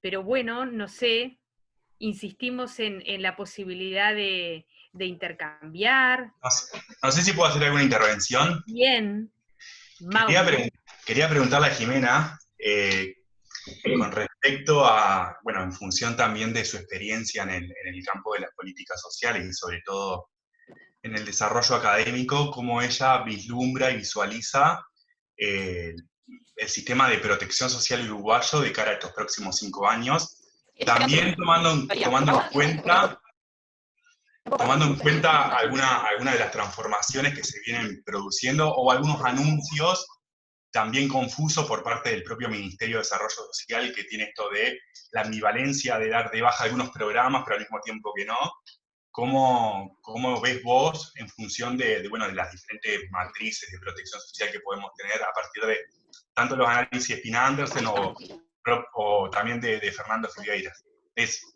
A: Pero bueno, no sé, insistimos en la posibilidad de intercambiar.
C: No sé si puedo hacer alguna intervención.
A: Bien.
C: Quería preguntarle a Ximena, con respecto a, bueno, en función también de su experiencia en el campo de las políticas sociales y sobre todo en el desarrollo académico, cómo ella vislumbra y visualiza el sistema de protección social uruguayo de cara a estos próximos 5 años, también tomando en cuenta alguna de las transformaciones que se vienen produciendo o algunos anuncios también confusos por parte del propio Ministerio de Desarrollo Social, que tiene esto de la ambivalencia de dar de baja algunos programas, pero al mismo tiempo que no. ¿Cómo ves vos en función de las diferentes matrices de protección social que podemos tener a partir de tanto los análisis de Pina Andersen o también de Fernando Figueiras? Eso.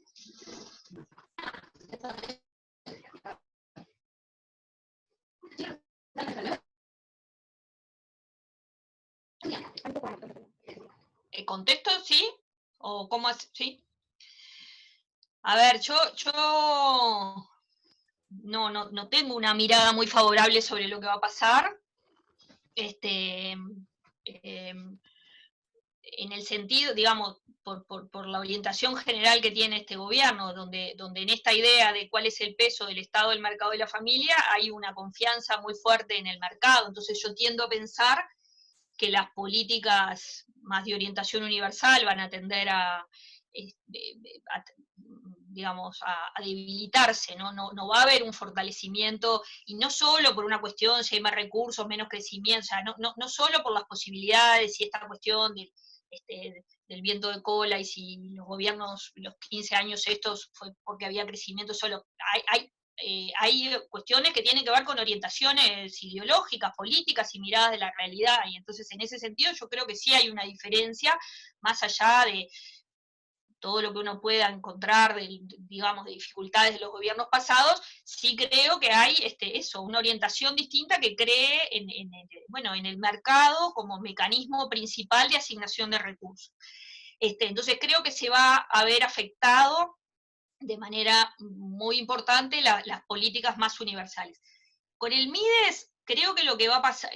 B: ¿El contexto, sí? ¿O cómo es? ¿Sí? A ver, yo no tengo una mirada muy favorable sobre lo que va a pasar. En el sentido, digamos, por la orientación general que tiene este gobierno, donde en esta idea de cuál es el peso del Estado, del mercado y la familia, hay una confianza muy fuerte en el mercado. Entonces yo tiendo a pensar que las políticas más de orientación universal van a tender a debilitarse, no va a haber un fortalecimiento, y no solo por una cuestión si hay más recursos, menos crecimiento, o sea, no solo por las posibilidades y esta cuestión del viento de cola, y si los gobiernos, los 15 años estos, fue porque había crecimiento solo. Hay cuestiones que tienen que ver con orientaciones ideológicas, políticas y miradas de la realidad, y entonces en ese sentido yo creo que sí hay una diferencia, más allá de todo lo que uno pueda encontrar, de dificultades de los gobiernos pasados. Sí creo que hay una orientación distinta que cree en el mercado como mecanismo principal de asignación de recursos. Entonces creo que se va a ver afectado de manera muy importante las políticas más universales. Con el MIDES creo que lo que va a pasar,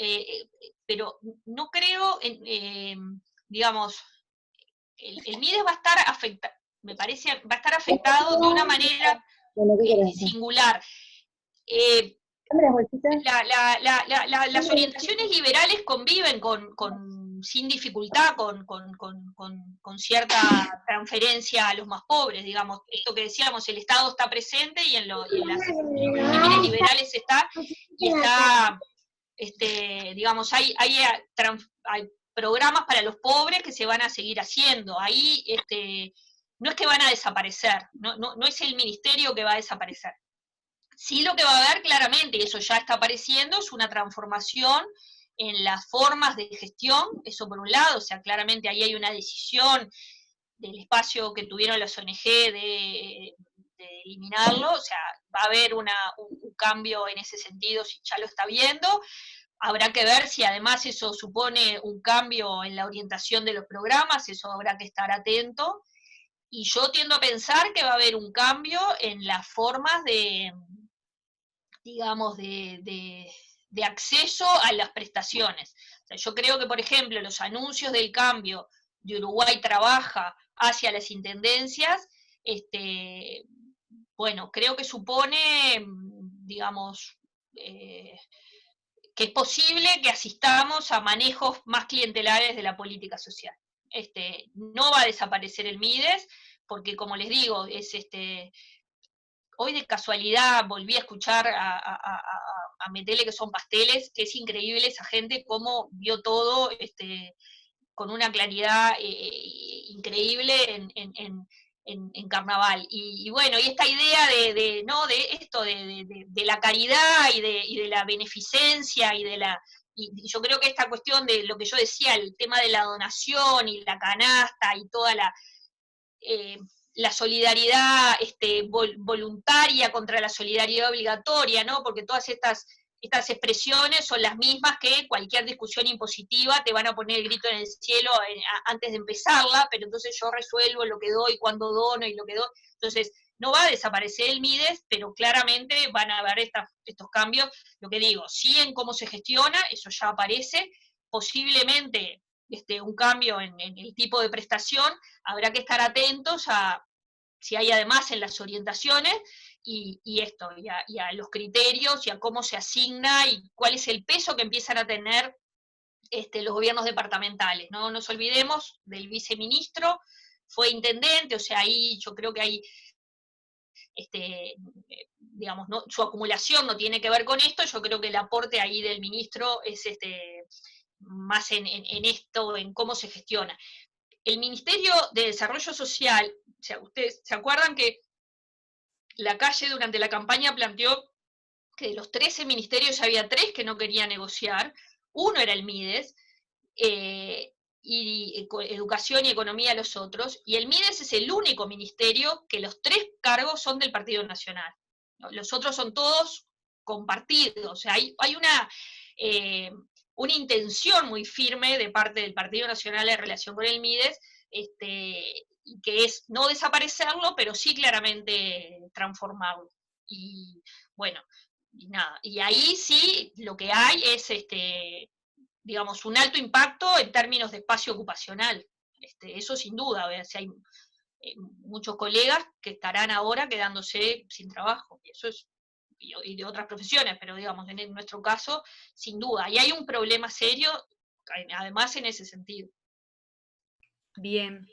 B: pero no creo el MIDES va a estar afectado, me parece, va a estar afectado de una manera singular. Las orientaciones liberales conviven sin dificultad con cierta transferencia a los más pobres, digamos, esto que decíamos, el Estado está presente y en los regímenes liberales está, y está, hay programas para los pobres que se van a seguir haciendo. Ahí no es que van a desaparecer, no es el ministerio que va a desaparecer. Sí, lo que va a haber claramente, y eso ya está apareciendo, es una transformación en las formas de gestión, eso por un lado, o sea, claramente ahí hay una decisión del espacio que tuvieron las ONG de eliminarlo, o sea, va a haber un cambio en ese sentido, si ya lo está viendo. Habrá que ver si además eso supone un cambio en la orientación de los programas, eso habrá que estar atento. Y yo tiendo a pensar que va a haber un cambio en las formas de acceso a las prestaciones. O sea, yo creo que, por ejemplo, los anuncios del cambio de Uruguay Trabaja hacia las intendencias, creo que supone, que es posible que asistamos a manejos más clientelares de la política social. No va a desaparecer el MIDES, porque como les digo, hoy de casualidad volví a escuchar a Metele, que son pasteles, que es increíble esa gente cómo vio todo con una claridad increíble en carnaval. Y bueno, y esta idea de la caridad y de la beneficencia y yo creo que esta cuestión de lo que yo decía, el tema de la donación y la canasta y toda la solidaridad voluntaria contra la solidaridad obligatoria, ¿no? Porque todas estas expresiones son las mismas que cualquier discusión impositiva te van a poner el grito en el cielo antes de empezarla, pero entonces yo resuelvo lo que doy, cuando dono y lo que doy. Entonces, no va a desaparecer el MIDES, pero claramente van a haber estos cambios. Lo que digo, sí en cómo se gestiona, eso ya aparece, posiblemente un cambio en el tipo de prestación, habrá que estar atentos a si hay además en las orientaciones, y a los criterios, y a cómo se asigna, y cuál es el peso que empiezan a tener los gobiernos departamentales. No nos olvidemos del viceministro, fue intendente, o sea, ahí yo creo que hay, digamos, ¿no? Su acumulación no tiene que ver con esto, yo creo que el aporte ahí del ministro es más en esto, en cómo se gestiona. El Ministerio de Desarrollo Social, o sea, ustedes se acuerdan que la Calle durante la campaña planteó que de los 13 ministerios había 3 que no querían negociar, uno era el MIDES, y Educación y Economía los otros, y el MIDES es el único ministerio que los 3 cargos son del Partido Nacional. Los otros son todos compartidos, o sea, hay una intención muy firme de parte del Partido Nacional en relación con el MIDES, que es no desaparecerlo, pero sí claramente transformarlo. Y bueno, y nada, y ahí sí lo que hay es digamos, un alto impacto en términos de espacio ocupacional. Eso sin duda, o sea, hay muchos colegas que estarán ahora quedándose sin trabajo, y eso es, y de otras profesiones, pero digamos, en nuestro caso, sin duda. Y hay un problema serio, además, en ese sentido.
A: Bien.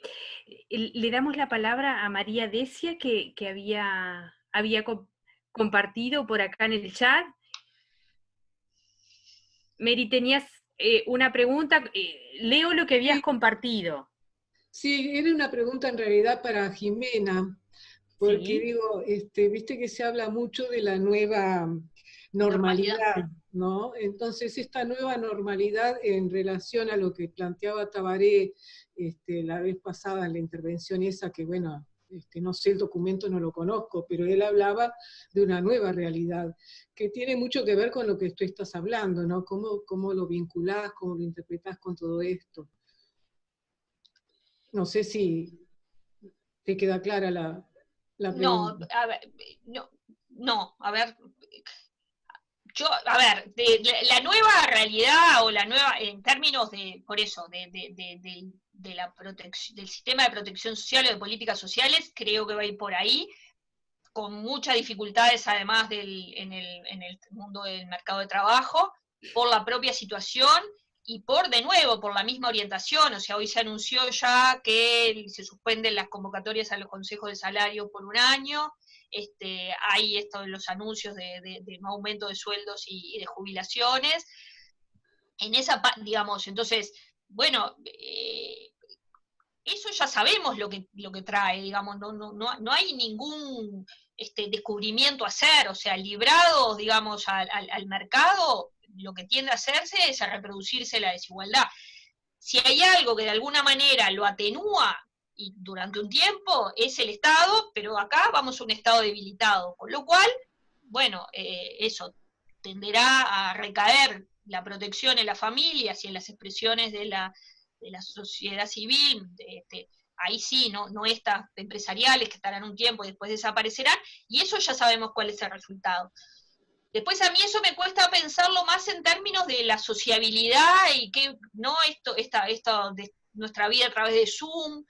A: Le damos la palabra a María Decia, que había compartido por acá en el chat. Mary, tenías una pregunta. Leo lo que habías compartido.
D: Sí, era una pregunta en realidad para Jimena, porque
A: Sí.
D: digo, viste que se habla mucho de la nueva normalidad, ¿no? Entonces, esta nueva normalidad en relación a lo que planteaba Tabaré la vez pasada en la intervención esa, que bueno, no sé, el documento no lo conozco, pero él hablaba de una nueva realidad, que tiene mucho que ver con lo que tú estás hablando, ¿no? ¿Cómo lo vinculás, cómo lo interpretás con todo esto? No sé si te queda clara la pregunta.
B: No, a ver, no, a ver, a ver, la nueva realidad o la nueva, en términos de, por eso, de la protección, del sistema de protección social o de políticas sociales, creo que va a ir por ahí, con muchas dificultades además en el mundo del mercado de trabajo, por la propia situación y de nuevo, por la misma orientación. O sea, hoy se anunció ya que se suspenden las convocatorias a los consejos de salario por un año, hay los anuncios de no aumento de sueldos y de jubilaciones. En esa, digamos, entonces, bueno, eso ya sabemos lo que trae, digamos, no hay ningún descubrimiento a hacer, o sea, librados, digamos, al mercado, lo que tiende a hacerse es a reproducirse la desigualdad. Si hay algo que de alguna manera lo atenúa y durante un tiempo es el Estado, pero acá vamos a un Estado debilitado, con lo cual, bueno, eso tenderá a recaer la protección en las familias y en las expresiones de la sociedad civil, ahí sí, no estas empresariales que estarán un tiempo y después desaparecerán, y eso ya sabemos cuál es el resultado. Después a mí eso me cuesta pensarlo más en términos de la sociabilidad y que no esto de nuestra vida a través de Zoom,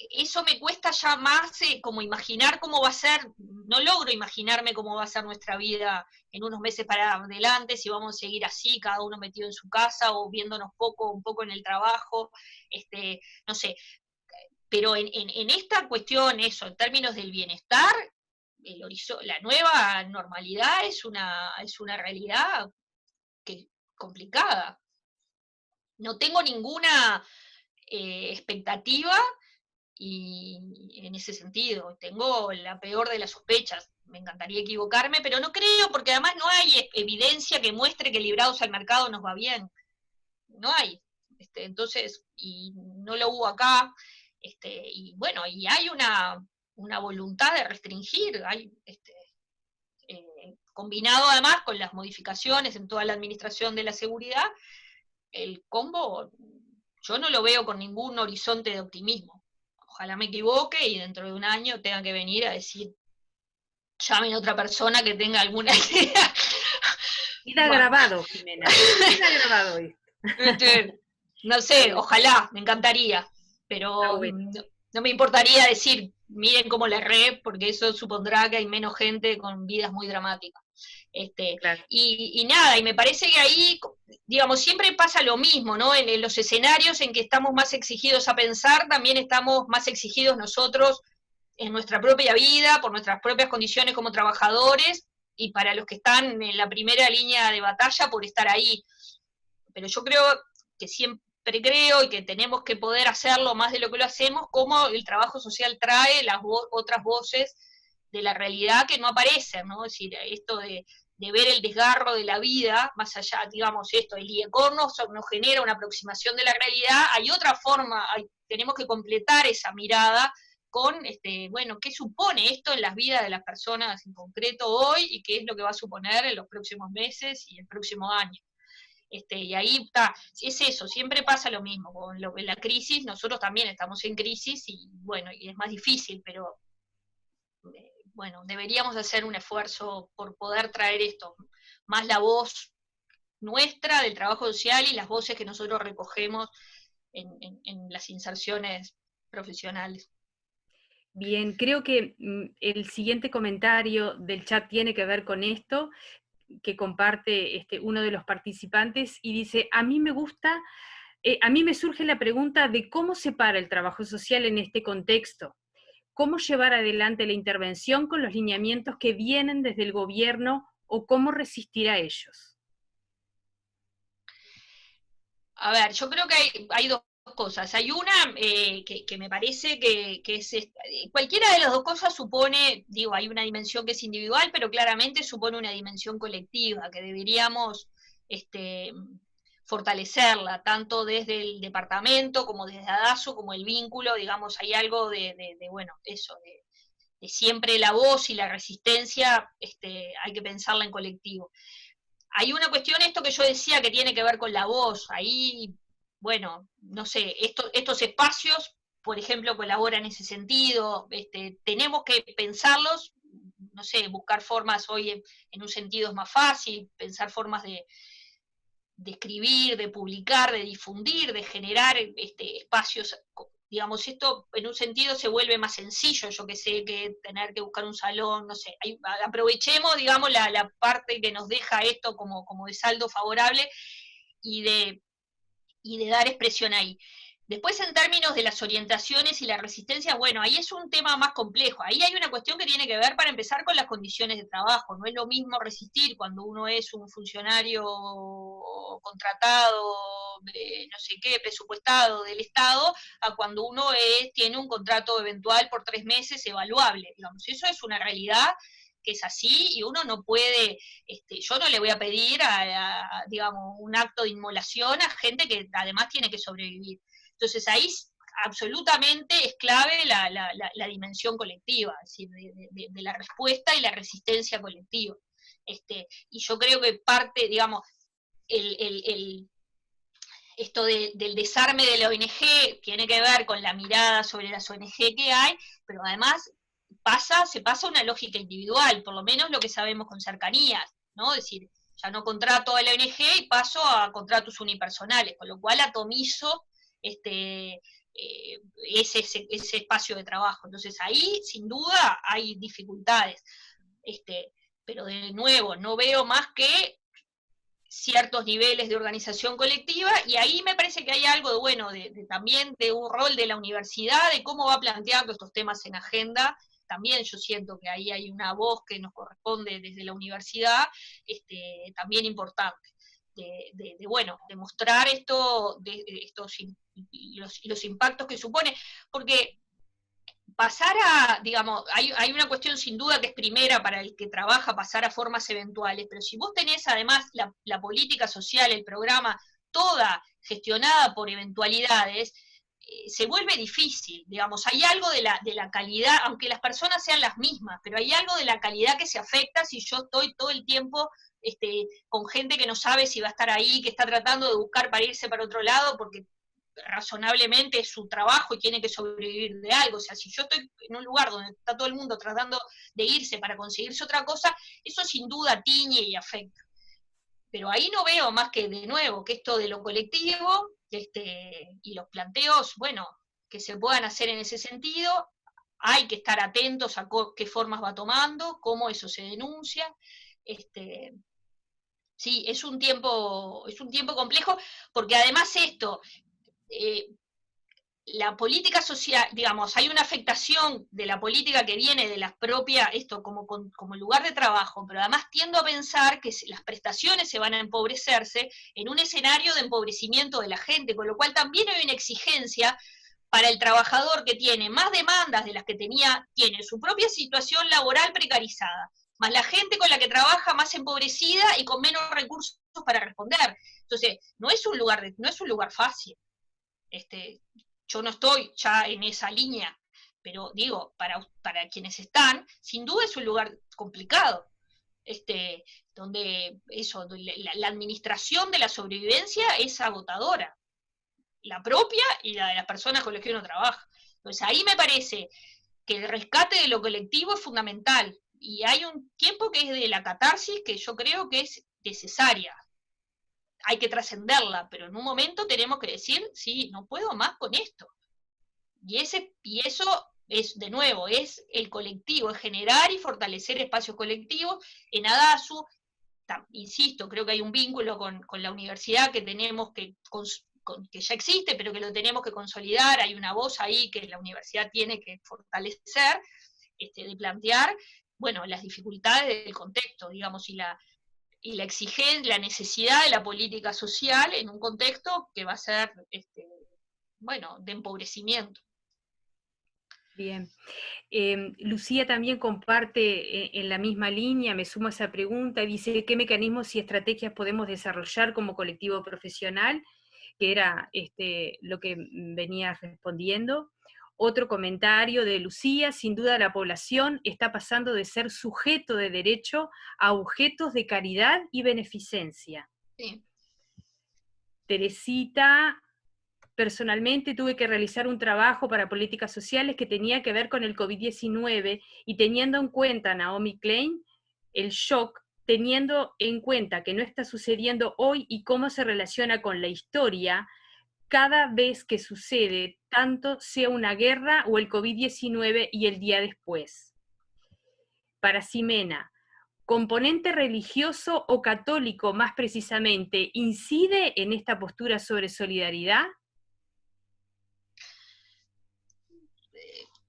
B: eso me cuesta ya más como imaginar cómo va a ser, no logro imaginarme cómo va a ser nuestra vida en unos meses para adelante, si vamos a seguir así, cada uno metido en su casa o viéndonos un poco en el trabajo, no sé. Pero en esta cuestión, eso, en términos del bienestar, la nueva normalidad es una realidad complicada. No tengo ninguna expectativa y en ese sentido tengo la peor de las sospechas. Me encantaría equivocarme, pero no creo, porque además no hay evidencia que muestre que librados al mercado nos va bien. No hay. Entonces, y no lo hubo acá, y bueno, y hay una voluntad de restringir, hay combinado además con las modificaciones en toda la administración de la seguridad, el combo yo no lo veo con ningún horizonte de optimismo. Ojalá me equivoque y dentro de un año tenga que venir a decir, llamen a otra persona que tenga alguna idea.
A: Queda grabado, Jimena. Queda grabado esto.
B: No sé, ojalá, me encantaría, pero
A: bueno.
B: no me importaría decir, miren cómo la erré, porque eso supondrá que hay menos gente con vidas muy dramáticas.
A: Claro.
B: Y nada, y me parece que ahí, digamos, siempre pasa lo mismo, ¿no? En los escenarios en que estamos más exigidos a pensar, también estamos más exigidos nosotros en nuestra propia vida, por nuestras propias condiciones como trabajadores, y para los que están en la primera línea de batalla por estar ahí. Pero yo creo que siempre creo y que tenemos que poder hacerlo más de lo que lo hacemos, como el trabajo social trae las otras voces de la realidad que no aparecen, ¿no? Es decir, esto de ver el desgarro de la vida, más allá, digamos, esto, el IECOR nos genera una aproximación de la realidad, hay otra forma, tenemos que completar esa mirada con, bueno, qué supone esto en las vidas de las personas en concreto hoy y qué es lo que va a suponer en los próximos meses y el próximo año. Y ahí está, es eso, siempre pasa lo mismo, con la crisis, nosotros también estamos en crisis y bueno, y es más difícil, pero bueno, deberíamos hacer un esfuerzo por poder traer esto, más la voz nuestra del trabajo social y las voces que nosotros recogemos en las inserciones profesionales.
A: Bien, creo que el siguiente comentario del chat tiene que ver con esto, que comparte uno de los participantes, y dice, a mí me surge la pregunta de cómo se para el trabajo social en este contexto, cómo llevar adelante la intervención con los lineamientos que vienen desde el gobierno o cómo resistir a ellos.
B: A ver, yo creo que hay dos cosas. Hay una que me parece que es cualquiera de las dos cosas supone, digo, hay una dimensión que es individual, pero claramente supone una dimensión colectiva que deberíamos fortalecerla, tanto desde el departamento como desde ADASO, como el vínculo, digamos, hay algo bueno, eso, de siempre la voz y la resistencia, hay que pensarla en colectivo. Hay una cuestión, esto que yo decía, que tiene que ver con la voz. Ahí, bueno, no sé, estos espacios, por ejemplo, colaboran en ese sentido. Tenemos que pensarlos, no sé, buscar formas hoy en un sentido es más fácil, pensar formas de escribir, de publicar, de difundir, de generar espacios. Digamos, esto en un sentido se vuelve más sencillo, yo que sé, que tener que buscar un salón, no sé, aprovechemos, digamos, la parte que nos deja esto como de saldo favorable y de dar expresión ahí. Después, en términos de las orientaciones y la resistencia, bueno, ahí es un tema más complejo. Ahí hay una cuestión que tiene que ver, para empezar, con las condiciones de trabajo. No es lo mismo resistir cuando uno es un funcionario contratado, no sé qué, presupuestado del Estado, a cuando uno tiene un contrato eventual por 3 meses evaluable. Digamos, eso es una realidad que es así, y uno no puede, yo no le voy a pedir digamos, un acto de inmolación a gente que además tiene que sobrevivir. Entonces ahí absolutamente es clave la dimensión colectiva, es decir, de la respuesta y la resistencia colectiva. Y yo creo que parte, digamos, esto del desarme de la ONG tiene que ver con la mirada sobre las ONG que hay, pero además se pasa a una lógica individual, por lo menos lo que sabemos con cercanías, ¿no? Es decir, ya no contrato a la ONG y paso a contratos unipersonales, con lo cual atomizo ese espacio de trabajo. Entonces ahí, sin duda, hay dificultades. Pero de nuevo, no veo más que ciertos niveles de organización colectiva, y ahí me parece que hay algo de bueno, también de un rol de la universidad, de cómo va planteando estos temas en agenda. También yo siento que ahí hay una voz que nos corresponde desde la universidad, también importante, bueno, de mostrar esto, los impactos que supone, porque pasar digamos, hay una cuestión sin duda que es primera para el que trabaja, pasar a formas eventuales, pero si vos tenés además la política social, el programa, toda gestionada por eventualidades, se vuelve difícil, digamos, hay algo de la calidad, aunque las personas sean las mismas, pero hay algo de la calidad que se afecta si yo estoy todo el tiempo con gente que no sabe si va a estar ahí, que está tratando de buscar para irse para otro lado, porque razonablemente es su trabajo y tiene que sobrevivir de algo. O sea, si yo estoy en un lugar donde está todo el mundo tratando de irse para conseguirse otra cosa, eso sin duda tiñe y afecta. Pero ahí no veo más que, de nuevo, que esto de lo colectivo, y los planteos, bueno, que se puedan hacer en ese sentido, hay que estar atentos a qué formas va tomando, cómo eso se denuncia, Sí, es un tiempo complejo, porque además esto, la política social, digamos, hay una afectación de la política que viene de las propias, esto como lugar de trabajo, pero además tiendo a pensar que las prestaciones se van a empobrecerse en un escenario de empobrecimiento de la gente, con lo cual también hay una exigencia para el trabajador que tiene más demandas de las que tiene su propia situación laboral precarizada, más la gente con la que trabaja más empobrecida y con menos recursos para responder. Entonces, no es un lugar fácil. Yo no estoy ya en esa línea, pero digo, para quienes están, sin duda es un lugar complicado, donde la administración de la sobrevivencia es agotadora, la propia y la de las personas con las que uno trabaja. Entonces ahí me parece que el rescate de lo colectivo es fundamental, y hay un tiempo que es de la catarsis que yo creo que es necesaria. Hay que trascenderla, pero en un momento tenemos que decir, sí, no puedo más con esto. Y eso es, de nuevo, es el colectivo, es generar y fortalecer espacios colectivos. En ADASU, insisto, creo que hay un vínculo con la universidad que tenemos que ya existe, pero que lo tenemos que consolidar. Hay una voz ahí que la universidad tiene que fortalecer, de plantear, bueno, las dificultades del contexto, digamos, y la exigencia, la necesidad de la política social en un contexto que va a ser, bueno, de empobrecimiento.
A: Bien. Lucía también comparte en la misma línea, me sumo a esa pregunta, dice, ¿qué mecanismos y estrategias podemos desarrollar como colectivo profesional? Que era lo que venía respondiendo. Otro comentario de Lucía, sin duda la población está pasando de ser sujeto de derecho a objetos de caridad y beneficencia.
B: Sí.
A: Teresita, personalmente tuve que realizar un trabajo para políticas sociales que tenía que ver con el COVID-19 y teniendo en cuenta, Naomi Klein, el shock, teniendo en cuenta que no está sucediendo hoy y cómo se relaciona con la historia, cada vez que sucede, tanto sea una guerra o el COVID-19 y el día después. Para Ximena, ¿componente religioso o católico más precisamente incide en esta postura sobre solidaridad?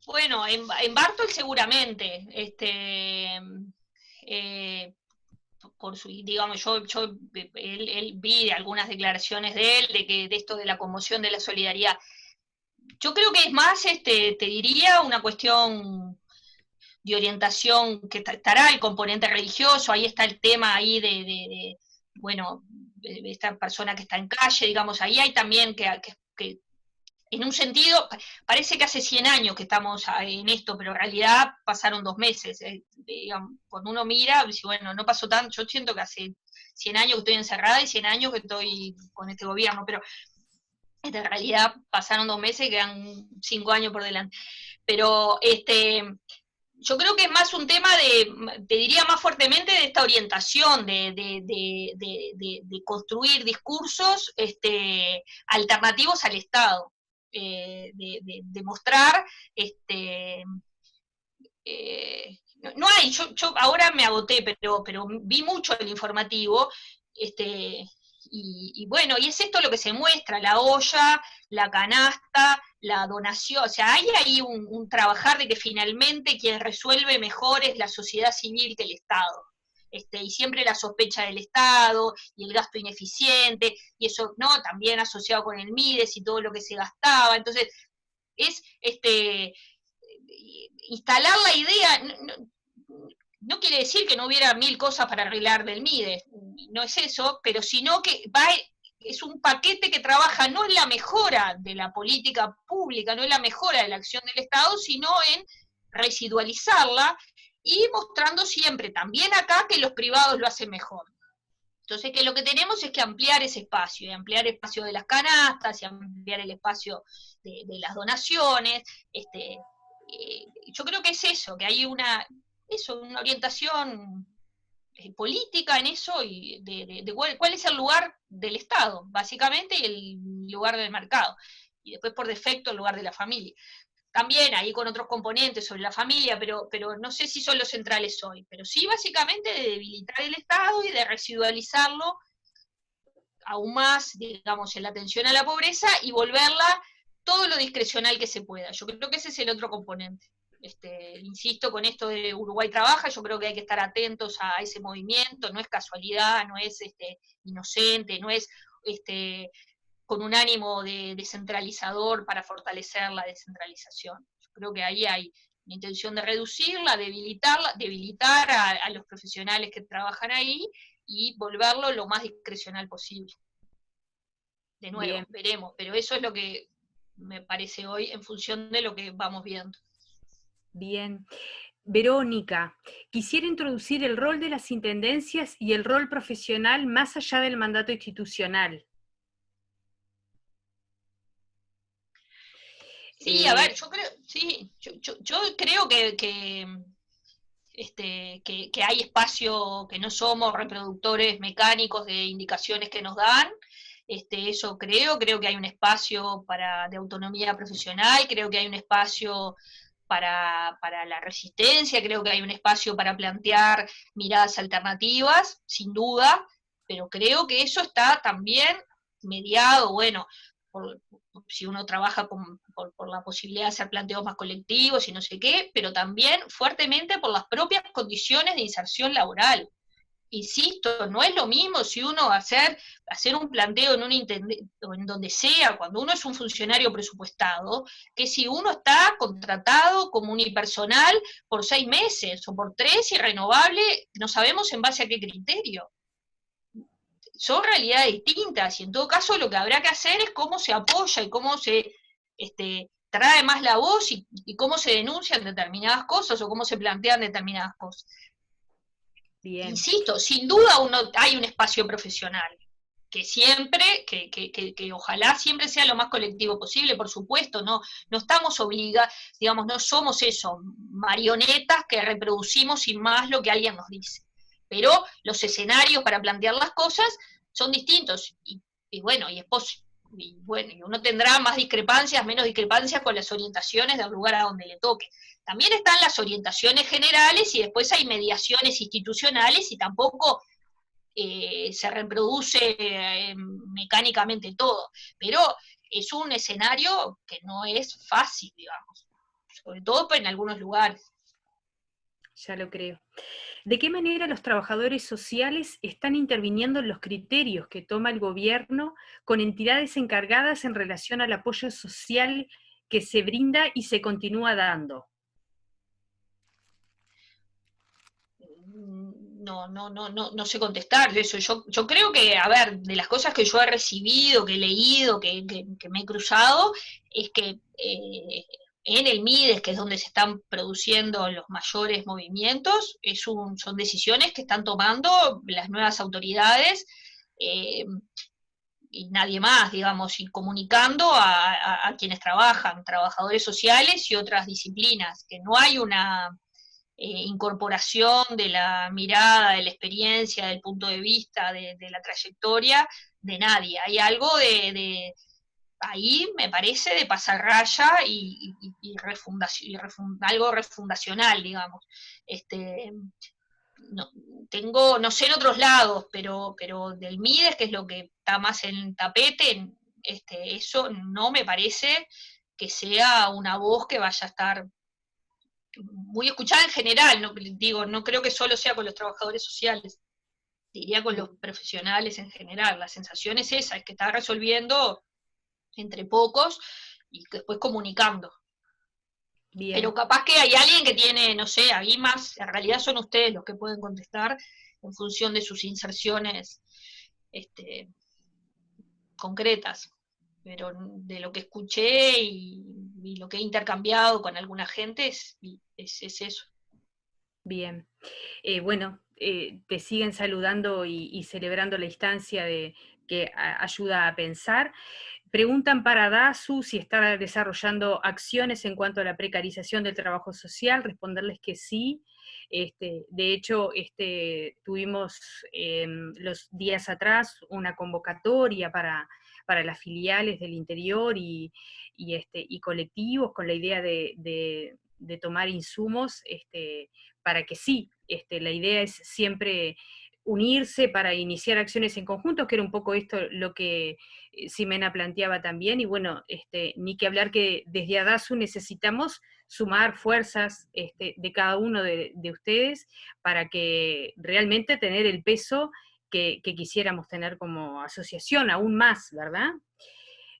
B: Bueno, en Bartol seguramente, por su, digamos, él vi algunas declaraciones de él, de esto de la conmoción de la solidaridad. Yo creo que es más, te diría, una cuestión de orientación, que estará el componente religioso, ahí está el tema ahí bueno, de esta persona que está en calle, digamos, ahí hay también que en un sentido, parece que hace 100 años que estamos en esto, pero en realidad pasaron 2 meses. Digamos, cuando uno mira, dice, bueno, no pasó tanto, yo siento que hace 100 años que estoy encerrada y 100 años que estoy con este gobierno, pero en realidad pasaron 2 meses y quedan 5 años por delante. Pero yo creo que es más un tema te diría más fuertemente, de esta orientación, de construir discursos alternativos al Estado. De mostrar, no hay, yo ahora me agoté, pero vi mucho el informativo, y bueno, y es esto lo que se muestra, la olla, la canasta, la donación, o sea, hay ahí un trabajar de que finalmente quien resuelve mejor es la sociedad civil que el Estado. Y siempre la sospecha del Estado, y el gasto ineficiente, y eso, ¿no?, también asociado con el Mides y todo lo que se gastaba. Entonces, es instalar la idea, no quiere decir que no hubiera 1000 cosas para arreglar del Mides, no es eso, pero sino que es un paquete que trabaja no en la mejora de la política pública, no en la mejora de la acción del Estado, sino en residualizarla, y mostrando siempre, también acá, que los privados lo hacen mejor. Entonces, que lo que tenemos es que ampliar ese espacio, y ampliar el espacio de las canastas, y ampliar el espacio de las donaciones. Yo creo que es eso, que hay una orientación política en eso, y de cuál es el lugar del Estado, básicamente, y el lugar del mercado. Y después, por defecto, el lugar de la familia. también ahí con otros componentes sobre la familia, pero no sé si son los centrales hoy, pero sí básicamente de debilitar el Estado y de residualizarlo aún más, digamos, en la atención a la pobreza y volverla todo lo discrecional que se pueda. Yo creo que ese es el otro componente. Insisto con esto de Uruguay Trabaja, yo creo que hay que estar atentos a ese movimiento, no es casualidad, no es inocente, no es con un ánimo de descentralizador para fortalecer la descentralización. Yo creo que ahí hay una intención de reducirla, debilitar a los profesionales que trabajan ahí y volverlo lo más discrecional posible. De nuevo, bien, veremos, pero eso es lo que me parece hoy en función de lo que vamos viendo.
A: Bien. Verónica, quisiera introducir el rol de las intendencias y el rol profesional más allá del mandato institucional.
B: Sí, a ver, yo creo, sí, yo creo que hay espacio, que no somos reproductores mecánicos de indicaciones que nos dan, eso creo que hay un espacio de autonomía profesional, creo que hay un espacio para la resistencia, creo que hay un espacio para plantear miradas alternativas, sin duda, pero creo que eso está también mediado, bueno, si uno trabaja por la posibilidad de hacer planteos más colectivos y no sé qué, pero también fuertemente por las propias condiciones de inserción laboral. Insisto, no es lo mismo si uno hacer un planteo en donde sea, cuando uno es un funcionario presupuestado, que si uno está contratado como unipersonal por 6 meses o por 3 y renovable, no sabemos en base a qué criterio. Son realidades distintas, y en todo caso lo que habrá que hacer es cómo se apoya y cómo se trae más la voz y cómo se denuncian determinadas cosas o cómo se plantean determinadas cosas. Bien. Insisto, sin duda hay un espacio profesional, que siempre, que ojalá siempre sea lo más colectivo posible, por supuesto, no estamos obligados, digamos, no somos eso, marionetas que reproducimos sin más lo que alguien nos dice. Pero los escenarios para plantear las cosas son distintos, y bueno, y uno tendrá más discrepancias, menos discrepancias con las orientaciones del lugar a donde le toque. También están las orientaciones generales y después hay mediaciones institucionales y tampoco se reproduce mecánicamente todo, pero es un escenario que no es fácil, digamos, sobre todo en algunos lugares.
A: Ya lo creo. ¿De qué manera los trabajadores sociales están interviniendo en los criterios que toma el gobierno con entidades encargadas en relación al apoyo social que se brinda y se continúa dando?
B: No sé contestar eso. Yo creo que, a ver, de las cosas que yo he recibido, que he leído, que me he cruzado, es que en el MIDES, que es donde se están produciendo los mayores movimientos, son decisiones que están tomando las nuevas autoridades y nadie más, digamos, y comunicando a quienes trabajan, trabajadores sociales y otras disciplinas, que no hay una incorporación de la mirada, de la experiencia, del punto de vista, de la trayectoria de nadie. Hay algo ahí, me parece, de pasar raya y algo refundacional, digamos. No sé en otros lados, pero del MIDES, que es lo que está más en el tapete, eso no me parece que sea una voz que vaya a estar muy escuchada en general, no creo que solo sea con los trabajadores sociales, diría con los profesionales en general. La sensación es esa, es que está resolviendo entre pocos y después comunicando. Bien. Pero capaz que hay alguien que tiene, no sé, ahí más, en realidad son ustedes los que pueden contestar en función de sus inserciones concretas, pero de lo que escuché y lo que he intercambiado con alguna gente es eso.
A: Bien, bueno, te siguen saludando y celebrando la instancia que ayuda a pensar. Preguntan para DASU si está desarrollando acciones en cuanto a la precarización del trabajo social, responderles que sí. De hecho, tuvimos los días atrás una convocatoria para las filiales del interior y colectivos con la idea de tomar insumos, para que sí, la idea es siempre unirse para iniciar acciones en conjunto, que era un poco esto lo que Ximena planteaba también, y bueno, ni que hablar que desde ADASU necesitamos sumar fuerzas de cada uno de ustedes para que realmente tener el peso que quisiéramos tener como asociación, aún más, ¿verdad?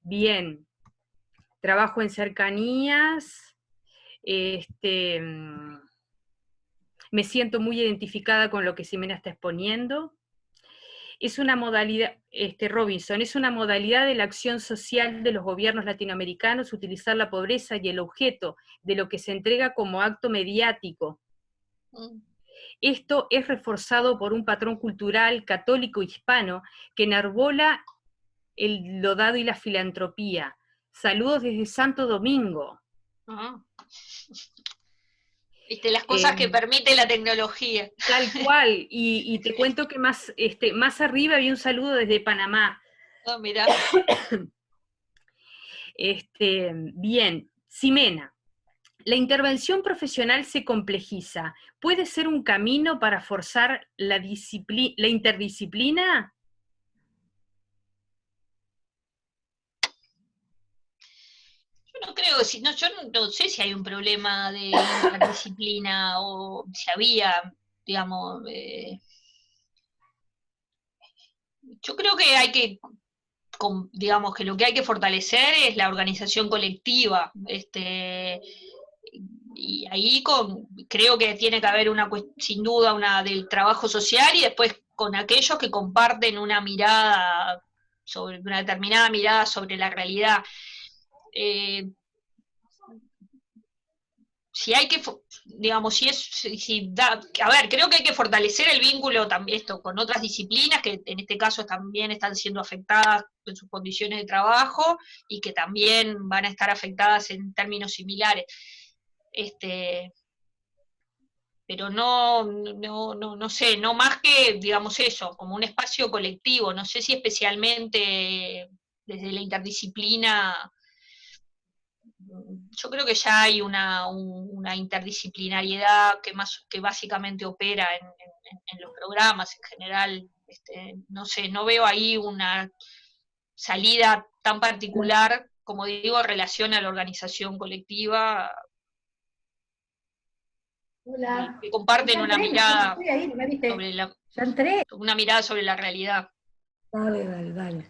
A: Bien, trabajo en cercanías, me siento muy identificada con lo que Ximena está exponiendo. Es una modalidad, Robinson, es una modalidad de la acción social de los gobiernos latinoamericanos utilizar la pobreza y el objeto de lo que se entrega como acto mediático. Esto es reforzado por un patrón cultural católico hispano que enarbola lo dado y la filantropía. Saludos desde Santo Domingo.
B: Viste, las cosas que permite la tecnología.
A: Tal cual, y te cuento que más arriba había un saludo desde Panamá.
B: Oh, mirá.
A: Bien, Ximena, la intervención profesional se complejiza. ¿Puede ser un camino para forzar la interdisciplina?
B: Yo no creo, yo no sé si hay un problema de interdisciplina o si había, digamos, yo creo que hay que, digamos, que lo que hay que fortalecer es la organización colectiva, y ahí creo que tiene que haber sin duda una del trabajo social y después con aquellos que comparten una mirada una determinada mirada sobre la realidad. Si hay que, digamos, a ver, creo que hay que fortalecer el vínculo también con otras disciplinas que en este caso también están siendo afectadas en sus condiciones de trabajo y que también van a estar afectadas en términos similares. Pero no sé, no más que, digamos, eso, como un espacio colectivo, no sé si especialmente desde la interdisciplina. Yo creo que ya hay una interdisciplinariedad que básicamente opera en los programas en general. No sé, no veo ahí una salida tan particular, como digo, en relación a la organización colectiva.
E: Hola.
B: Que comparten una mirada
E: sobre
B: una mirada sobre la realidad.
E: Dale.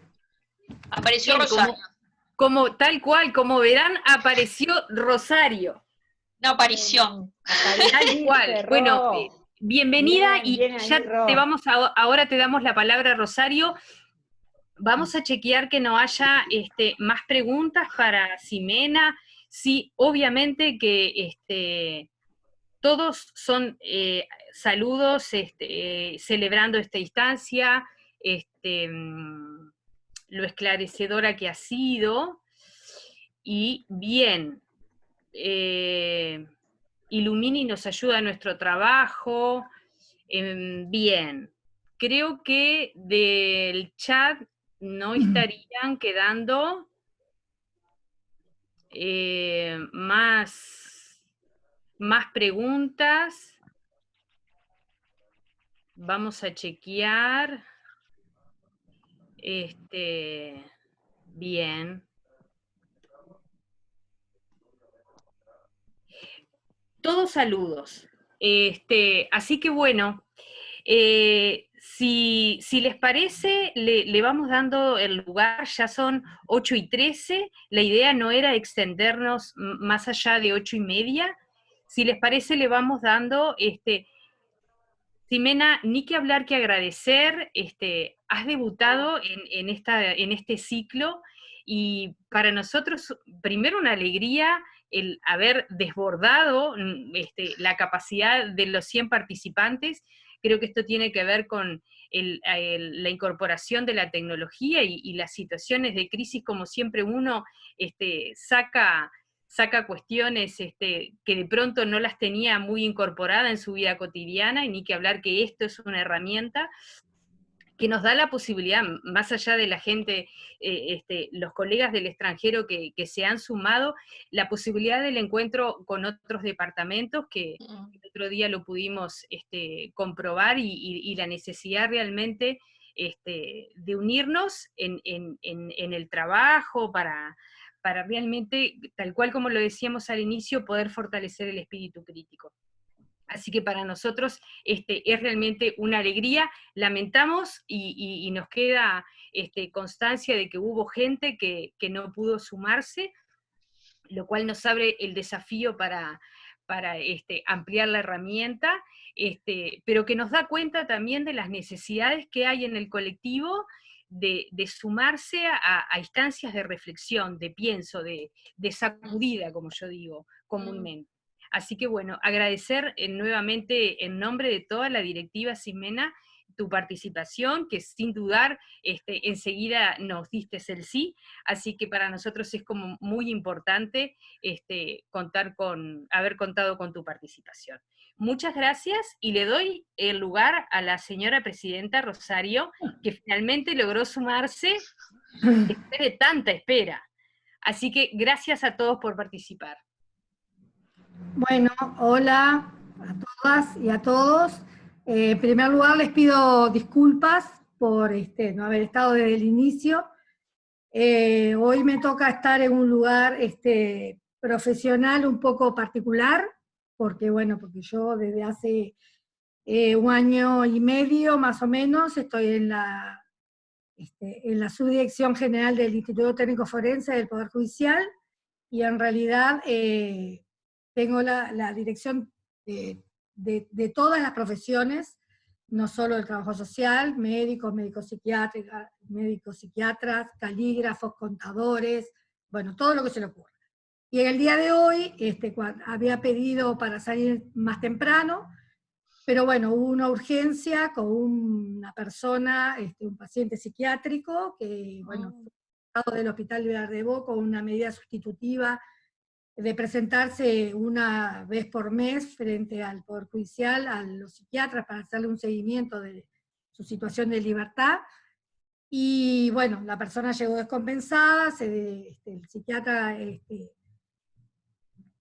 B: Apareció
A: Bien,
B: Rosario.
A: Tal cual, como verán, apareció Rosario.
B: Una aparición.
A: Tal cual. Bueno, bienvenida, y
E: bien
A: ya
E: ahí,
A: ahora te damos la palabra, Rosario. Vamos a chequear que no haya más preguntas para Ximena. Sí, obviamente que todos son saludos celebrando esta instancia, lo esclarecedora que ha sido, y bien, ilumina y nos ayuda en nuestro trabajo. Bien, creo que del chat no estarían quedando más preguntas. Vamos a chequear. Bien. Todos saludos. Así que bueno, si les parece, le vamos dando el lugar. Ya son 8:13, la idea no era extendernos más allá de 8:30. Si les parece, le vamos dando, Ximena, ni que hablar que agradecer, has debutado en este ciclo, y para nosotros, primero, una alegría el haber desbordado la capacidad de los 100 participantes. Creo que esto tiene que ver con la incorporación de la tecnología y las situaciones de crisis, como siempre uno saca saca cuestiones que de pronto no las tenía muy incorporadas en su vida cotidiana, y ni que hablar que esto es una herramienta que nos da la posibilidad, más allá de la gente, los colegas del extranjero que se han sumado, la posibilidad del encuentro con otros departamentos, que el otro día lo pudimos comprobar, y la necesidad realmente de unirnos en el trabajo para realmente, tal cual como lo decíamos al inicio, poder fortalecer el espíritu crítico. Así que para nosotros es realmente una alegría. Lamentamos y nos queda constancia de que hubo gente que no pudo sumarse, lo cual nos abre el desafío para ampliar la herramienta, pero que nos da cuenta también de las necesidades que hay en el colectivo de sumarse a instancias de reflexión, de pienso, de sacudida, como yo digo comúnmente. Así que bueno, agradecer nuevamente en nombre de toda la directiva Ximena tu participación, que sin dudar enseguida nos diste el sí, así que para nosotros es como muy importante haber contado con tu participación. Muchas gracias, y le doy el lugar a la señora presidenta Rosario, que finalmente logró sumarse después de tanta espera. Así que gracias a todos por participar.
E: Bueno, hola a todas y a todos. En primer lugar les pido disculpas por no haber estado desde el inicio. Hoy me toca estar en un lugar profesional un poco particular, porque yo desde hace 1 año y medio más o menos estoy en la subdirección general del Instituto Técnico Forense del Poder Judicial, y en realidad tengo la dirección de todas las profesiones, no solo del trabajo social, médicos psiquiatras, calígrafos, contadores, bueno, todo lo que se le ocurra. Y en el día de hoy había pedido para salir más temprano, pero bueno, hubo una urgencia con una persona, un paciente psiquiátrico, que fue del Hospital Libertad de Bo con una medida sustitutiva de presentarse una vez por mes frente al Poder Judicial, a los psiquiatras, para hacerle un seguimiento de su situación de libertad. Y bueno, la persona llegó descompensada, el psiquiatra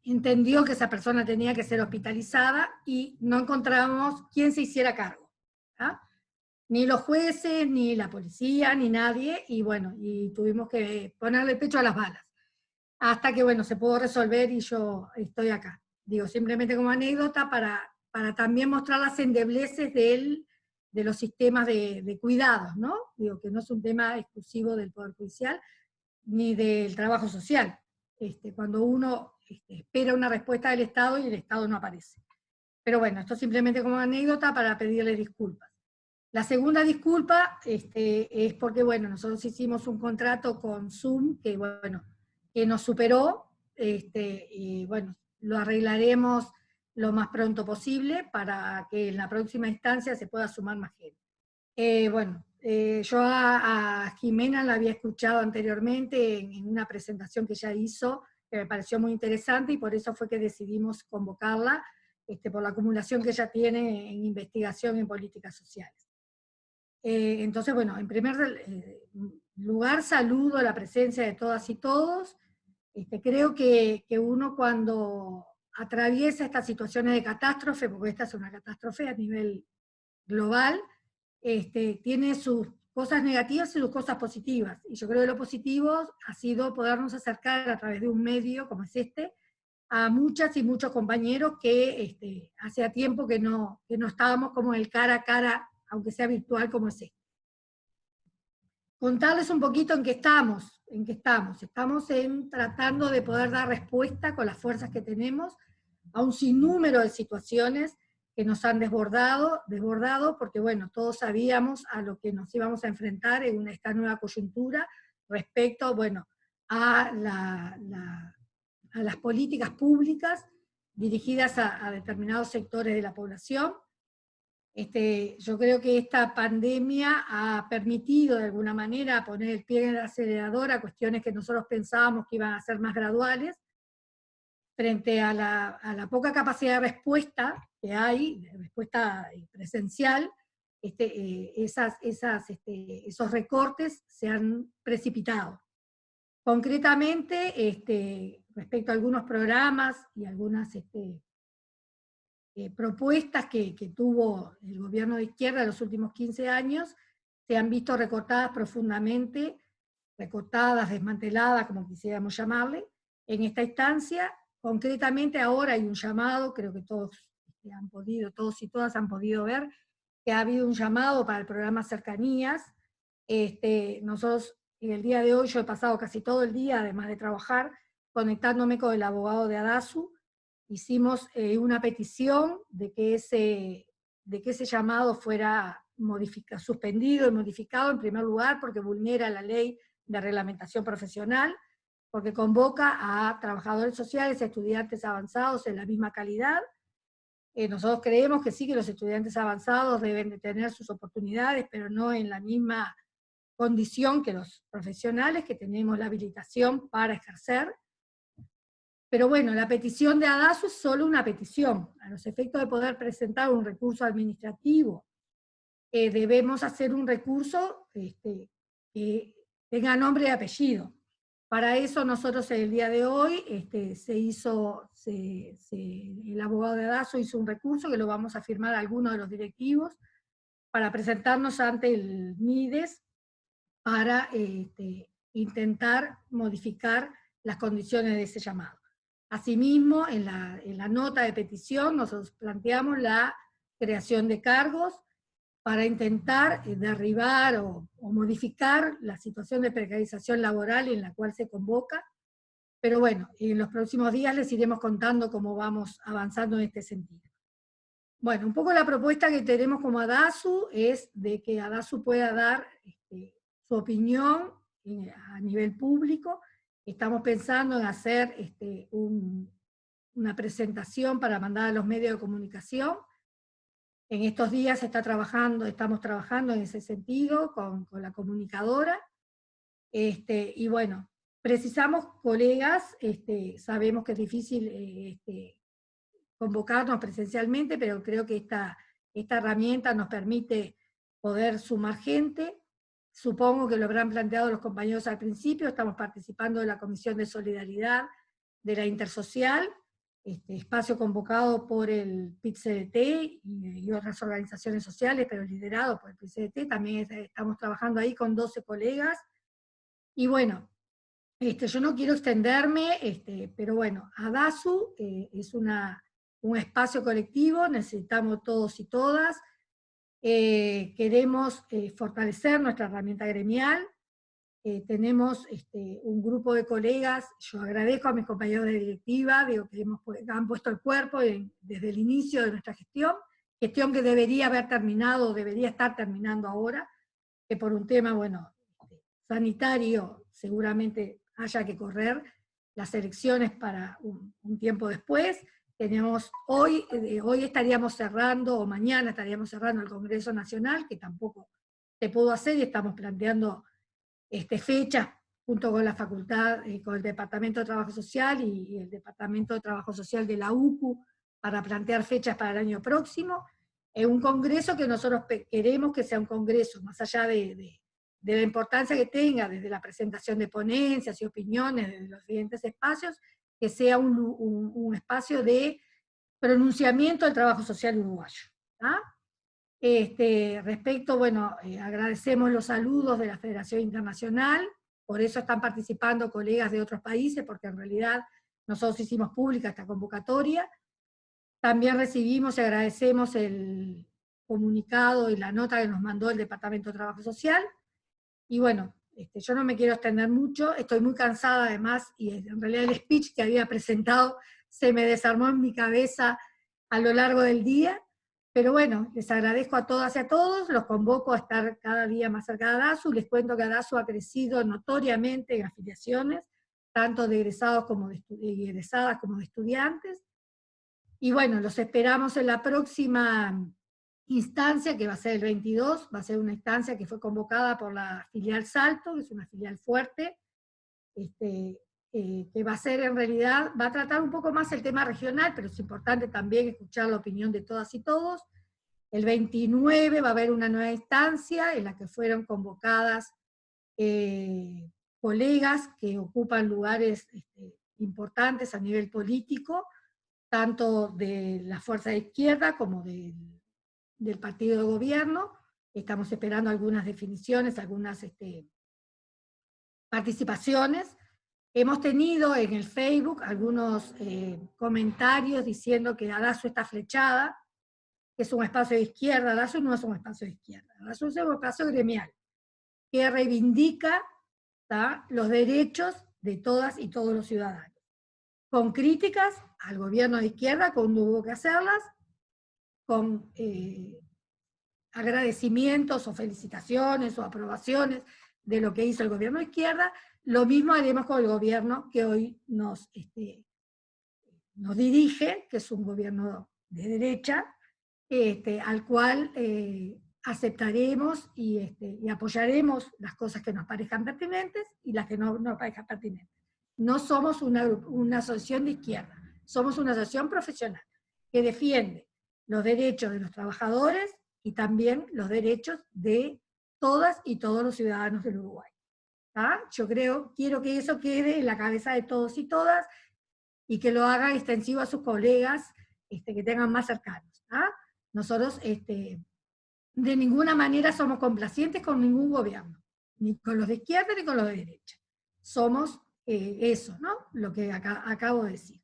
E: entendió que esa persona tenía que ser hospitalizada, y no encontrábamos quién se hiciera cargo, ¿ah? Ni los jueces, ni la policía, ni nadie, y bueno, y tuvimos que ponerle el pecho a las balas. Hasta que, bueno, se pudo resolver y yo estoy acá. Digo, simplemente como anécdota para también mostrar las endebleces de los sistemas de cuidados, ¿no? Digo, que no es un tema exclusivo del Poder Judicial, ni del trabajo social. Cuando uno espera una respuesta del Estado y el Estado no aparece. Pero bueno, esto simplemente como anécdota para pedirle disculpas. La segunda disculpa es porque, bueno, nosotros hicimos un contrato con Zoom que, bueno, que nos superó, y bueno, lo arreglaremos lo más pronto posible para que en la próxima instancia se pueda sumar más gente. Yo a Ximena la había escuchado anteriormente en una presentación que ella hizo, que me pareció muy interesante, y por eso fue que decidimos convocarla, por la acumulación que ella tiene en investigación en políticas sociales. Entonces, bueno, en primer lugar saludo la presencia de todas y todos. Creo que uno cuando atraviesa estas situaciones de catástrofe, porque esta es una catástrofe a nivel global, tiene sus cosas negativas y sus cosas positivas. Y yo creo que lo positivo ha sido podernos acercar a través de un medio como es a muchas y muchos compañeros que hacía tiempo que no estábamos como el cara a cara, aunque sea virtual como es este. Contarles un poquito en qué estamos. Estamos tratando de poder dar respuesta con las fuerzas que tenemos a un sinnúmero de situaciones que nos han desbordado, porque bueno, todos sabíamos a lo que nos íbamos a enfrentar en esta nueva coyuntura respecto, bueno, a las políticas públicas dirigidas a determinados sectores de la población. Yo creo que esta pandemia ha permitido de alguna manera poner el pie en el acelerador a cuestiones que nosotros pensábamos que iban a ser más graduales, frente a la poca capacidad de respuesta que hay, de respuesta presencial, esos recortes se han precipitado. Concretamente, respecto a algunos programas y algunas propuestas que tuvo el gobierno de izquierda en los últimos 15 años, se han visto recortadas profundamente, recortadas, desmanteladas, como quisiéramos llamarle, en esta instancia. Concretamente ahora hay un llamado, creo que todos han podido, todos y todas han podido ver, que ha habido un llamado para el programa Cercanías. Nosotros, en el día de hoy, yo he pasado casi todo el día, además de trabajar, conectándome con el abogado de ADASU. Hicimos una petición de que ese llamado fuera suspendido y modificado, en primer lugar, porque vulnera la ley de reglamentación profesional, porque convoca a trabajadores sociales, a estudiantes avanzados en la misma calidad. Nosotros creemos que sí, que los estudiantes avanzados deben de tener sus oportunidades, pero no en la misma condición que los profesionales, que tenemos la habilitación para ejercer. Pero bueno, la petición de ADASU es solo una petición. A los efectos de poder presentar un recurso administrativo, debemos hacer un recurso que tenga nombre y apellido. Para eso nosotros el día de hoy el abogado de ADASU hizo un recurso que lo vamos a firmar a algunos de los directivos para presentarnos ante el MIDES para intentar modificar las condiciones de ese llamado. Asimismo, en la nota de petición nosotros planteamos la creación de cargos para intentar derribar o modificar la situación de precarización laboral en la cual se convoca. Pero bueno, en los próximos días les iremos contando cómo vamos avanzando en este sentido. Bueno, un poco la propuesta que tenemos como ADASU es de que ADASU pueda dar su opinión a nivel público. Estamos pensando en hacer una presentación para mandar a los medios de comunicación. En estos días estamos trabajando en ese sentido con la comunicadora. Y bueno, precisamos colegas, sabemos que es difícil convocarnos presencialmente, pero creo que esta herramienta nos permite poder sumar gente. Supongo que lo habrán planteado los compañeros al principio, estamos participando de la Comisión de Solidaridad de la Intersocial, espacio convocado por el PIT-CDT y otras organizaciones sociales, pero liderado por el PIT-CDT. También estamos trabajando ahí con 12 colegas. Y bueno, yo no quiero extenderme, pero bueno, ADASU es un espacio colectivo, necesitamos todos y todas. Queremos fortalecer nuestra herramienta gremial. Tenemos un grupo de colegas, yo agradezco a mis compañeros de directiva, digo, que han puesto el cuerpo desde el inicio de nuestra gestión que debería haber terminado, debería estar terminando ahora, que por un tema, bueno, sanitario seguramente haya que correr las elecciones para un tiempo después. Hoy estaríamos cerrando, o mañana estaríamos cerrando el Congreso Nacional, que tampoco se pudo hacer, y estamos planteando fechas junto con la facultad, con el Departamento de Trabajo Social y el Departamento de Trabajo Social de la UCU, para plantear fechas para el año próximo. Un congreso que nosotros queremos que sea un congreso, más allá de la importancia que tenga desde la presentación de ponencias y opiniones de los diferentes espacios, que sea un espacio de pronunciamiento del trabajo social uruguayo. Respecto, bueno, agradecemos los saludos de la Federación Internacional, por eso están participando colegas de otros países, porque en realidad nosotros hicimos pública esta convocatoria. También recibimos y agradecemos el comunicado y la nota que nos mandó el Departamento de Trabajo Social. Y bueno, yo no me quiero extender mucho, estoy muy cansada además, y en realidad el speech que había presentado se me desarmó en mi cabeza a lo largo del día. Pero bueno, les agradezco a todas y a todos, los convoco a estar cada día más cerca de ADASU. Les cuento que ADASU ha crecido notoriamente en afiliaciones, tanto de egresados como de egresadas como de estudiantes. Y bueno, los esperamos en la próxima instancia, que va a ser el 22, va a ser una instancia que fue convocada por la filial Salto, que es una filial fuerte. que va a ser en realidad, va a tratar un poco más el tema regional, pero es importante también escuchar la opinión de todas y todos. El 29 va a haber una nueva instancia en la que fueron convocadas colegas que ocupan lugares importantes a nivel político, tanto de la fuerza de izquierda como del partido de gobierno. Estamos esperando algunas definiciones, algunas participaciones. Hemos tenido en el Facebook algunos comentarios diciendo que Adasu está flechada, que es un espacio de izquierda. Adasu no es un espacio de izquierda, Adasu es un espacio gremial, que reivindica, ¿tá?, los derechos de todas y todos los ciudadanos, con críticas al gobierno de izquierda cuando hubo que hacerlas, con agradecimientos o felicitaciones o aprobaciones de lo que hizo el gobierno de izquierda. Lo mismo haremos con el gobierno que hoy nos dirige, que es un gobierno de derecha, al cual aceptaremos y apoyaremos las cosas que nos parezcan pertinentes y las que no nos parezcan pertinentes. No somos una asociación de izquierda, somos una asociación profesional que defiende los derechos de los trabajadores y también los derechos de todas y todos los ciudadanos del Uruguay. ¿Ah? Yo quiero que eso quede en la cabeza de todos y todas y que lo hagan extensivo a sus colegas que tengan más cercanos. ¿Ah? Nosotros de ninguna manera somos complacientes con ningún gobierno, ni con los de izquierda ni con los de derecha. Somos eso, ¿no? Lo que acabo de decir.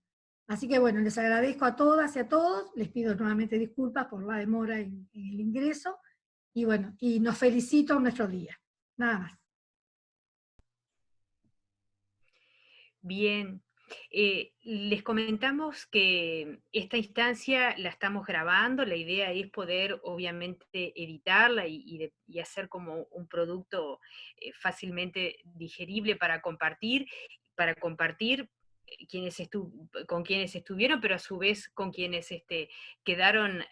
E: Así que bueno, les agradezco a todas y a todos, les pido nuevamente disculpas por la demora en el ingreso, y bueno, y nos felicito en nuestro día. Nada más.
A: Bien. Les comentamos que esta instancia la estamos grabando, la idea es poder obviamente editarla y hacer como un producto fácilmente digerible para compartir con quienes estuvieron, pero a su vez con quienes quedaron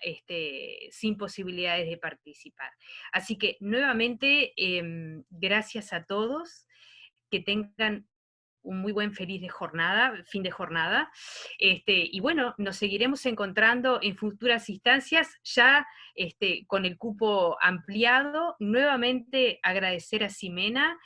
A: sin posibilidades de participar. Así que nuevamente, gracias a todos, que tengan un muy buen fin de jornada, y bueno, nos seguiremos encontrando en futuras instancias, ya con el cupo ampliado. Nuevamente agradecer a Ximena,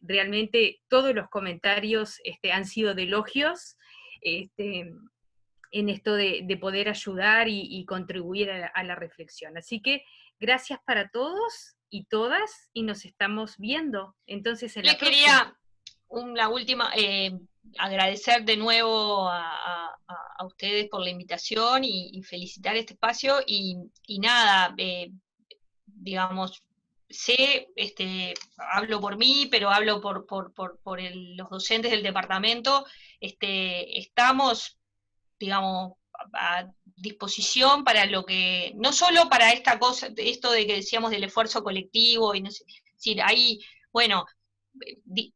A: realmente todos los comentarios han sido de elogios, en esto de poder ayudar y contribuir a la reflexión. Así que gracias para todos y todas, y nos estamos viendo entonces en la próxima.
B: Quería una última, agradecer de nuevo a ustedes por la invitación y felicitar este espacio, y nada, digamos, sé, hablo por mí, pero hablo por los docentes del departamento, estamos, digamos, a disposición para lo que, no solo para esta cosa, esto de que decíamos del esfuerzo colectivo, y no sé, es decir, ahí, bueno,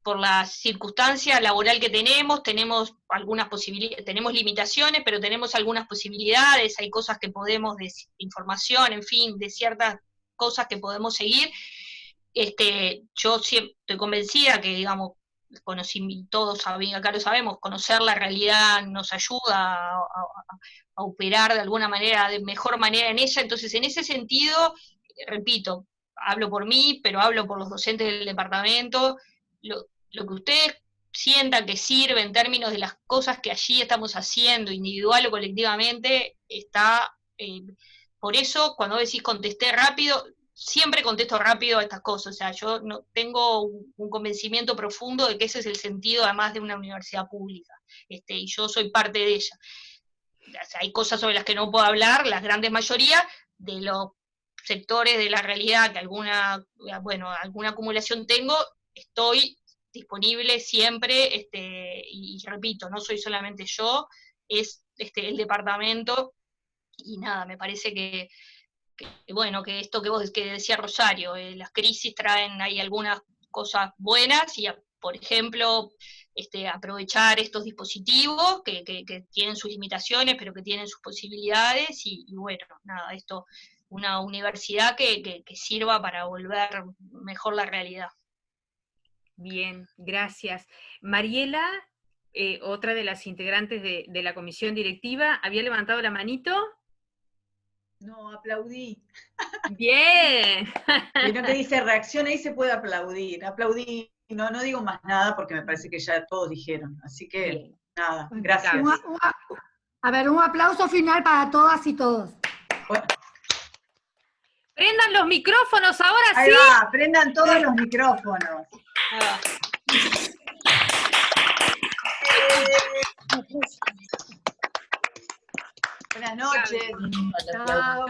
B: por la circunstancia laboral que tenemos algunas posibilidades, tenemos limitaciones, pero tenemos algunas posibilidades, hay cosas que podemos, de información, en fin, de ciertas cosas que podemos seguir. Yo siempre estoy convencida que, digamos, todos acá lo sabemos, conocer la realidad nos ayuda a operar de alguna manera, de mejor manera en ella. Entonces, en ese sentido, repito, hablo por mí, pero hablo por los docentes del departamento, lo que ustedes sientan que sirve en términos de las cosas que allí estamos haciendo, individual o colectivamente, está, por eso, cuando decís contesté rápido, siempre contesto rápido a estas cosas. O sea, yo no tengo un convencimiento profundo de que ese es el sentido, además, de una universidad pública, y yo soy parte de ella. O sea, hay cosas sobre las que no puedo hablar, la gran mayoría de los sectores de la realidad que alguna acumulación tengo, estoy disponible siempre, y repito, no soy solamente yo, es el departamento, y nada, me parece que bueno, que esto que decía Rosario, las crisis traen ahí algunas cosas buenas, y por ejemplo, aprovechar estos dispositivos que tienen sus limitaciones, pero que tienen sus posibilidades, y bueno, nada, esto, una universidad que sirva para volver mejor la realidad.
A: Bien, gracias. Mariela, otra de las integrantes de la comisión directiva, ¿había levantado la manito?
F: No, aplaudí.
A: Bien.
F: Vieron que dice reacción, ahí se puede aplaudir. Aplaudí, no digo más nada porque me parece que ya todos dijeron. Así que,
A: Bien.
F: nada, gracias.
E: A ver, un aplauso final para todas y todos.
F: Bueno,
A: Prendan los micrófonos ahora
F: ahí
A: sí.
F: va, prendan todos los micrófonos. Buenas noches.
E: Chao.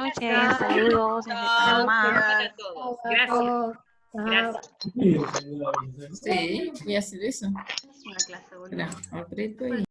G: Saludos desde Panamá.
A: Para todos. Gracias. Gracias.
H: Sí, y hacer eso.
G: Es una clase, boludo.
H: Espera, aprieto y...